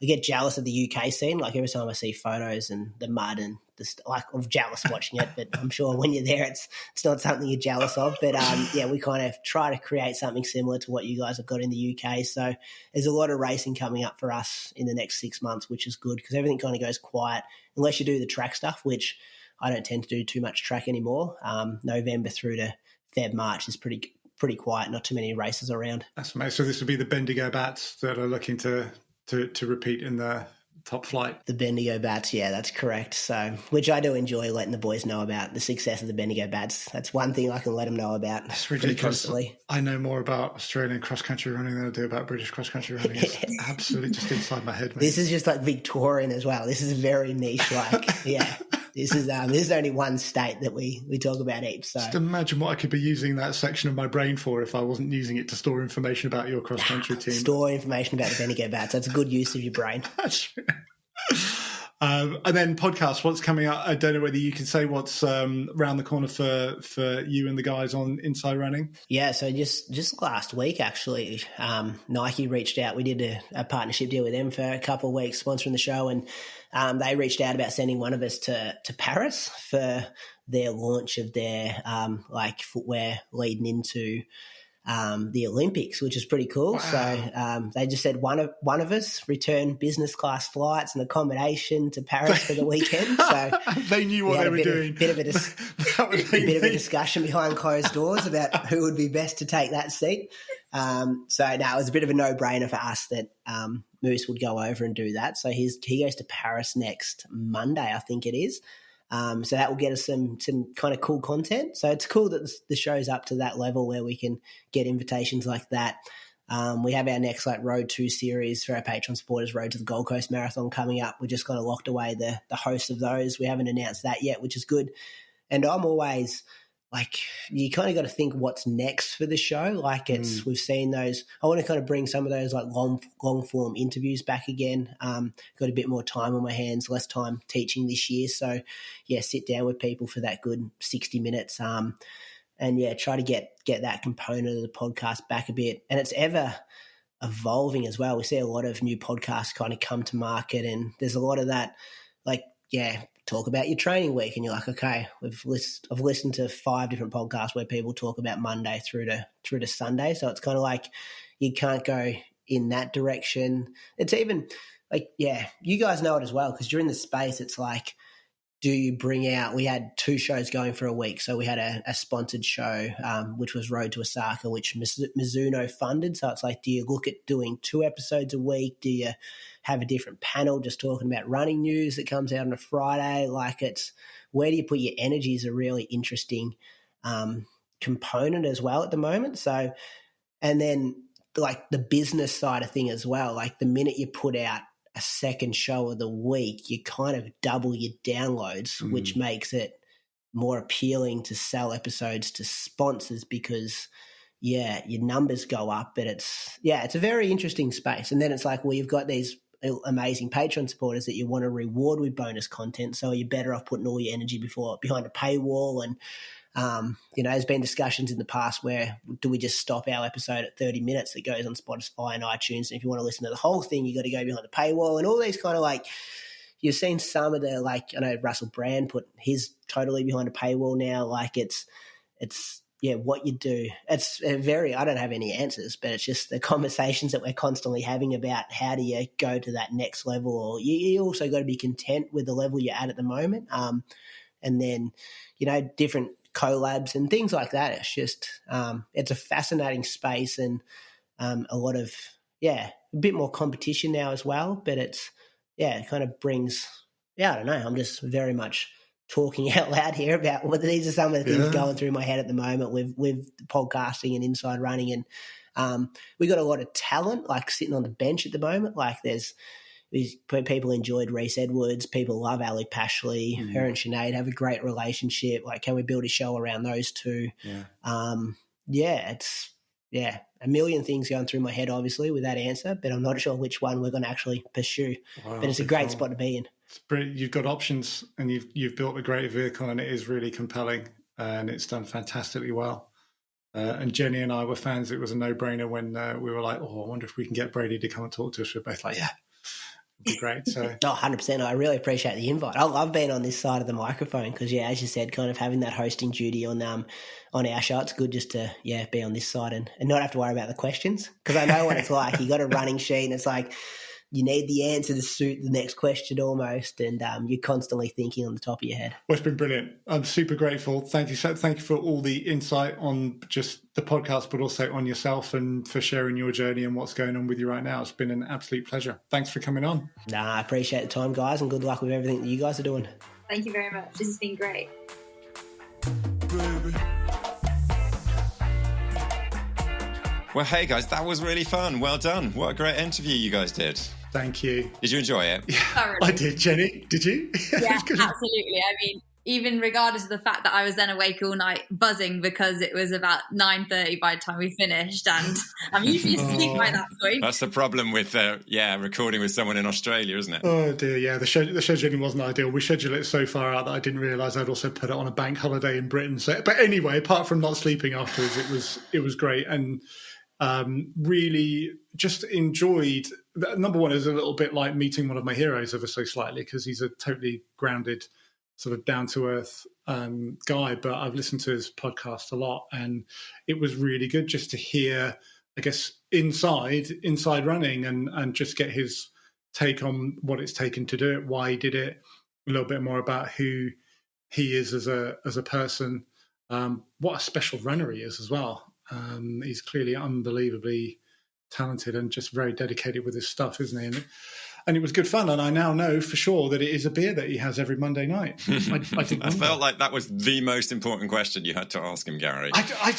get jealous of the UK scene. Like every time I see photos and the mud and I'm jealous watching it, but I'm sure when you're there, it's not something you're jealous of. But we kind of try to create something similar to what you guys have got in the UK. So there's a lot of racing coming up for us in the next 6 months, which is good because everything kind of goes quiet unless you do the track stuff, which I don't tend to do too much track anymore. November through to Feb, March is pretty quiet. Not too many races around. That's amazing. So this would be the Bendigo Bats that are looking to repeat in the top flight. The Bendigo Bats, yeah, that's correct. So, which I do enjoy letting the boys know about the success of the Bendigo Bats. That's one thing I can let them know about. It's ridiculous. I know more about Australian cross-country running than I do about British cross-country running. It's absolutely just inside my head, mate. This is just Victorian as well. This is very niche, This is only one state that we talk about heaps. So. Just imagine what I could be using that section of my brain for if I wasn't using it to store information about your cross-country team. Store information about the Bendigo Bats. That's a good use of your brain. And then podcast, what's coming up? I don't know whether you can say what's around the corner for you and the guys on Inside Running. Yeah, so just last week, actually, Nike reached out. We did a partnership deal with them for a couple of weeks, sponsoring the show, and they reached out about sending one of us to Paris for their launch of their footwear leading into the Olympics, which is pretty cool. Wow. So they just said one of us return business class flights and accommodation to Paris for the weekend. So they knew what they were doing. Bit of a discussion behind closed doors about who would be best to take that seat. It was a bit of a no-brainer for us that Moose would go over and do that. So he goes to Paris next Monday, I think it is. So that will get us some kind of cool content. So it's cool that the show's up to that level where we can get invitations like that. We have our next Road 2 series for our Patreon supporters, Road to the Gold Coast Marathon coming up. We just kind of locked away the hosts of those. We haven't announced that yet, which is good. And I'm always you kind of got to think what's next for the show. We've seen those. I want to kind of bring some of those long form interviews back again. Got a bit more time on my hands, less time teaching this year. So sit down with people for that good 60 minutes. And try to get that component of the podcast back a bit. And it's ever evolving as well. We see a lot of new podcasts kind of come to market, and there's a lot of that, talk about your training week, and you're like, okay, I've listened to 5 different podcasts where people talk about Monday through to Sunday. So it's kind of like you can't go in that direction. It's even like, you guys know it as well, because you're in the space. It's like, do you bring out, we had 2 shows going for a week. So we had a sponsored show, which was Road to Osaka, which Mizuno funded. So it's like, do you look at doing 2 episodes a week? Do you have a different panel just talking about running news that comes out on a Friday? Like, it's, where do you put your energy is a really interesting component as well at the moment. So, and then like the business side of thing as well, like the minute you put out a second show of the week, you kind of double your downloads, which makes it more appealing to sell episodes to sponsors, because your numbers go up. But it's a very interesting space. And then it's like, well, you've got these amazing Patreon supporters that you want to reward with bonus content, so you're better off putting all your energy behind a paywall. And there's been discussions in the past where, do we just stop our episode at 30 minutes that goes on Spotify and iTunes? And if you want to listen to the whole thing, you got to go behind the paywall, and all these kind of like, you've seen some of the, like, I know Russell Brand put his totally behind a paywall now. Like it's what you do. It's I don't have any answers, but it's just the conversations that we're constantly having about how do you go to that next level, or you also got to be content with the level you're at the moment. And then, different collabs and things like that. It's just, it's a fascinating space, and a lot of, a bit more competition now as well. But it's, it kind of brings, I don't know, I'm just very much talking out loud here about what these are some of the things going through my head at the moment with podcasting and Inside Running. And we got a lot of talent like sitting on the bench at the moment. Like people enjoyed Reese Edwards, people love Ali Pashley, her and Sinead have a great relationship. Like, can we build a show around those two? It's a million things going through my head, obviously, with that answer, but I'm not sure which one we're going to actually pursue. Wow, but it's a great spot to be in. You've got options, and you've built a great vehicle, and it is really compelling, and it's done fantastically well. And Jenny and I were fans. It was a no-brainer when we were like, I wonder if we can get Brady to come and talk to us. We're both like, it'd be great. So 100%. I really appreciate the invite. I love being on this side of the microphone because, as you said, kind of having that hosting duty on our show. It's good just to be on this side and not have to worry about the questions, because I know what it's like. You got a running sheet, and it's like you need the answer to suit the next question almost, and you're constantly thinking on the top of your head. Well, it's been brilliant. I'm super grateful. Thank you for all the insight on just the podcast, but also on yourself, and for sharing your journey and what's going on with you right now. It's been an absolute pleasure. Thanks for coming on. I appreciate the time, guys, and good luck with everything that you guys are doing. Thank you very much. This has been great. Well, hey guys, that was really fun. Well done. What a great interview you guys did. Thank you. Did you enjoy it? Yeah, I did. Jenny, did you? Yeah, absolutely. I mean, even regardless of the fact that I was then awake all night buzzing because it was about 9:30 by the time we finished, and I'm usually asleep by that point. That's the problem with recording with someone in Australia, isn't it? Oh dear, yeah. The scheduling wasn't ideal. We scheduled it so far out that I didn't realise I'd also put it on a bank holiday in Britain. So, but anyway, apart from not sleeping afterwards, it was great, and really just enjoyed. Number one is a little bit like meeting one of my heroes ever so slightly, because he's a totally grounded, sort of down-to-earth guy, but I've listened to his podcast a lot, and it was really good just to hear, I guess, inside running, and just get his take on what it's taken to do it, why he did it, a little bit more about who he is as a person, what a special runner he is as well. He's clearly unbelievably talented and just very dedicated with his stuff, isn't he? And it was good fun, and I now know for sure that it is a beer that he has every Monday night. I felt like that was the most important question you had to ask him, Gary. I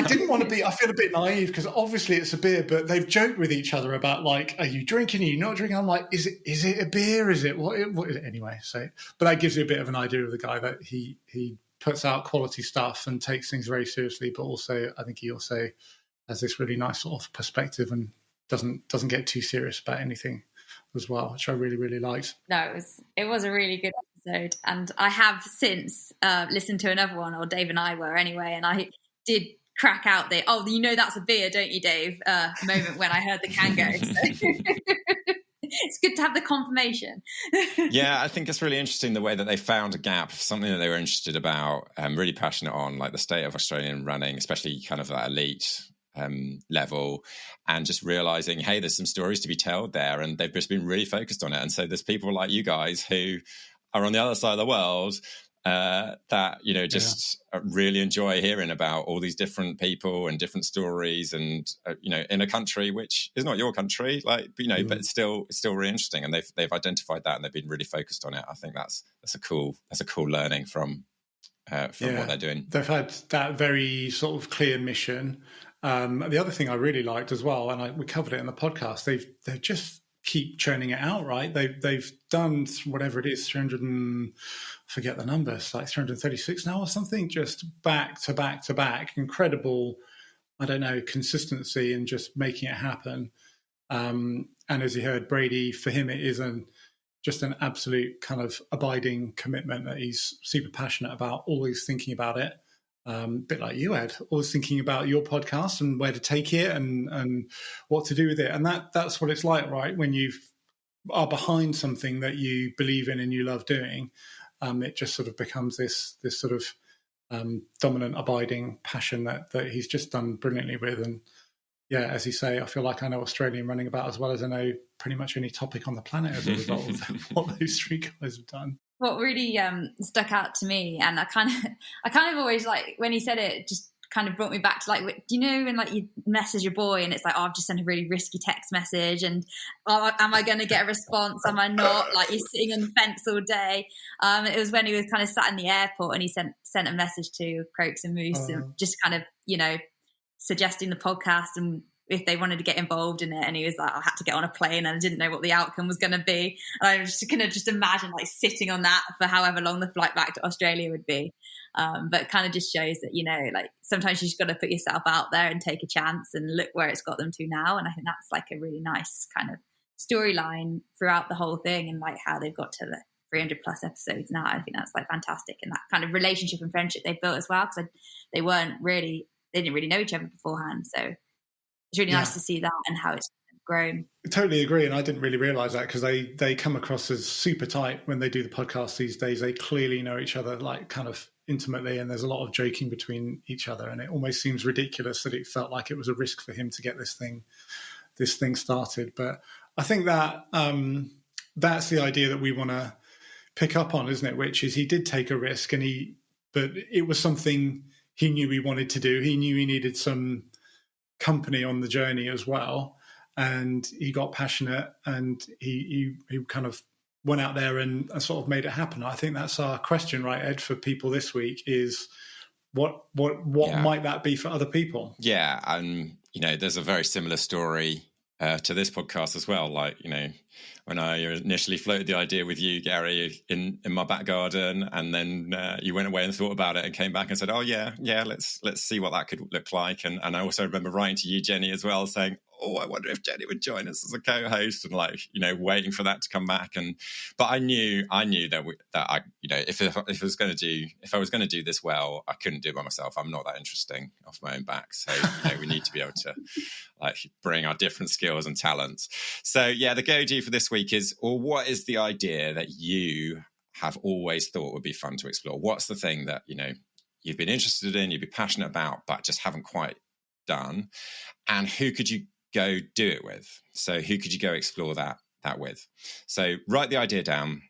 didn't want to be. I feel a bit naive because obviously it's a beer, but they've joked with each other about like, are you drinking? Are you not drinking? I'm like, is it a beer? Is it what is it anyway? So, but that gives you a bit of an idea of the guy, that he puts out quality stuff and takes things very seriously, but also I think he also has this really nice sort of perspective and doesn't get too serious about anything as well, which I really, really liked. No, it was a really good episode, and I have since listened to another one, or Dave and I were anyway, and I did crack out that's a beer, don't you, Dave? Moment when I heard the can go. So. it's good to have the confirmation. Yeah, I think it's really interesting the way that they found a gap, something that they were interested about, really passionate on, like the state of Australian running, especially kind of that elite level, and just realizing, hey, there's some stories to be told there, and they've just been really focused on it. And so there's people like you guys who are on the other side of the world that, you know, just really enjoy hearing about all these different people and different stories, and you know, in a country which is not your country, like, you know, but it's still really interesting, and they've identified that, and they've been really focused on it. I think that's a cool learning from what they're doing. They've had that very sort of clear mission. The other thing I really liked as well, and we covered it in the podcast, they just keep churning it out, right? They've done whatever it is, 300 and forget the numbers, like 336 now or something, just back to back to back. Incredible, I don't know, consistency and just making it happen. And as you heard, Brady, for him, it is just an absolute kind of abiding commitment that he's super passionate about, always thinking about it. A bit like you, Ed, always thinking about your podcast and where to take it and what to do with it. And that's what it's like, right? When you are behind something that you believe in and you love doing, it just sort of becomes this sort of dominant, abiding passion that he's just done brilliantly with. And yeah, as you say, I feel like I know Australian running about as well as I know pretty much any topic on the planet as a result of what those three guys have done. What really stuck out to me, and I kind of always, like, when he said it, just kind of brought me back to, like, do you know when, like, you message your boy and it's like, oh, I've just sent a really risky text message, and am I going to get a response? Am I not? Like, you're sitting on the fence all day. It was when he was kind of sat in the airport and he sent a message to Croaks and Moose, and just kind of, you know, suggesting the podcast and if they wanted to get involved in it. And he was like, I had to get on a plane and I didn't know what the outcome was going to be. And I was just going to just imagine, like, sitting on that for however long the flight back to Australia would be. But it kind of just shows that, you know, like, sometimes you just got to put yourself out there and take a chance, and look where it's got them to now. And I think that's like a really nice kind of storyline throughout the whole thing, and like how they've got to the 300 plus episodes now. I think that's like fantastic. And that kind of relationship and friendship they've built as well, because they didn't really know each other beforehand. So it's really nice to see that and how it's grown. I totally agree. And I didn't really realise that, because they come across as super tight when they do the podcast these days. They clearly know each other, like, kind of intimately, and there's a lot of joking between each other. And it almost seems ridiculous that it felt like it was a risk for him to get this thing started. But I think that that's the idea that we want to pick up on, isn't it? Which is, he did take a risk, but it was something he knew he wanted to do. He knew he needed some company on the journey as well, and he got passionate, and he kind of went out there and sort of made it happen. I think that's our question, right, Ed, for people this week, is what might that be for other people? Yeah, and you know, there's a very similar story to this podcast as well. Like, you know, when I initially floated the idea with you, Gary, in my back garden, and then you went away and thought about it and came back and said, oh yeah, let's see what that could look like. And I also remember writing to you, Jenny, as well, saying, oh, I wonder if Jenny would join us as a co-host, and, like, you know, waiting for that to come back. But I knew that I, you know, if I was going to do this well, I couldn't do it by myself. I'm not that interesting off my own back. So, you know, we need to be able to, like, bring our different skills and talents. So yeah, the go-to for this week is, or what is the idea that you have always thought would be fun to explore? What's the thing that, you know, you've been interested in, you've been passionate about, but just haven't quite done? And who could you go do it with? So who could you go explore that with? So write the idea down,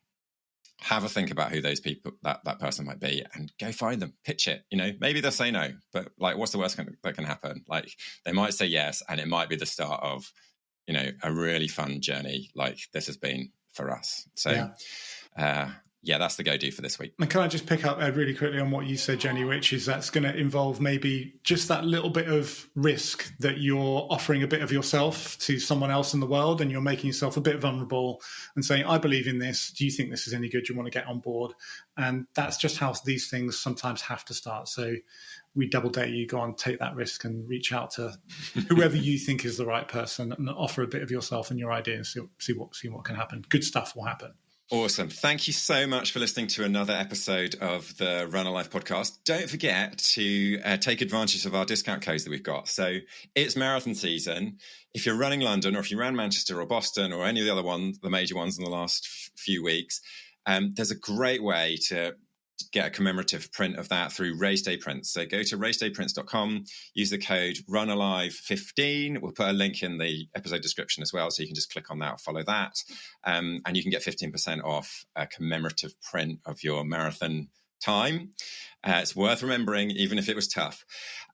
have a think about who those people, that person might be, and go find them, pitch it. You know, maybe they'll say no, but, like, what's the worst that can happen? Like, they might say yes, and it might be the start of, you know, a really fun journey like this has been for us. So yeah, that's the go-do for this week. And can I just pick up, Ed, really quickly on what you said, Jenny, which is that's going to involve maybe just that little bit of risk, that you're offering a bit of yourself to someone else in the world, and you're making yourself a bit vulnerable and saying, I believe in this. Do you think this is any good? Do you want to get on board? And that's just how these things sometimes have to start. So we double dare you, go on, take that risk and reach out to whoever you think is the right person, and offer a bit of yourself and your idea, and see what can happen. Good stuff will happen. Awesome. Thank you so much for listening to another episode of the Run Alive podcast. Don't forget to take advantage of our discount codes that we've got. So it's marathon season. If you're running London, or if you ran Manchester or Boston or any of the other ones, the major ones in the last few weeks, there's a great way to get a commemorative print of that through Race Day Prints. So go to racedayprints.com, use the code RUNALIVE15. We'll put a link in the episode description as well, so you can just click on that, follow that, and you can get 15% off a commemorative print of your marathon time. It's worth remembering, even if it was tough.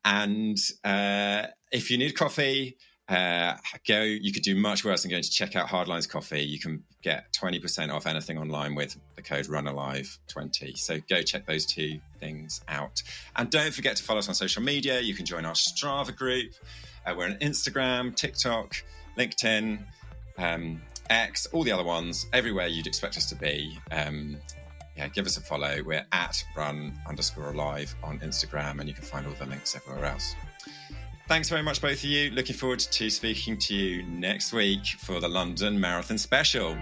And if you need coffee, you could do much worse than going to check out Hardlines Coffee. You can get 20% off anything online with the code RUNALIVE20. So go check those two things out. And don't forget to follow us on social media. You can join our Strava group. We're on Instagram, TikTok, LinkedIn, X, all the other ones, everywhere you'd expect us to be. Give us a follow. We're at run_alive on Instagram, and you can find all the links everywhere else. Thanks very much, both of you. Looking forward to speaking to you next week for the London Marathon Special.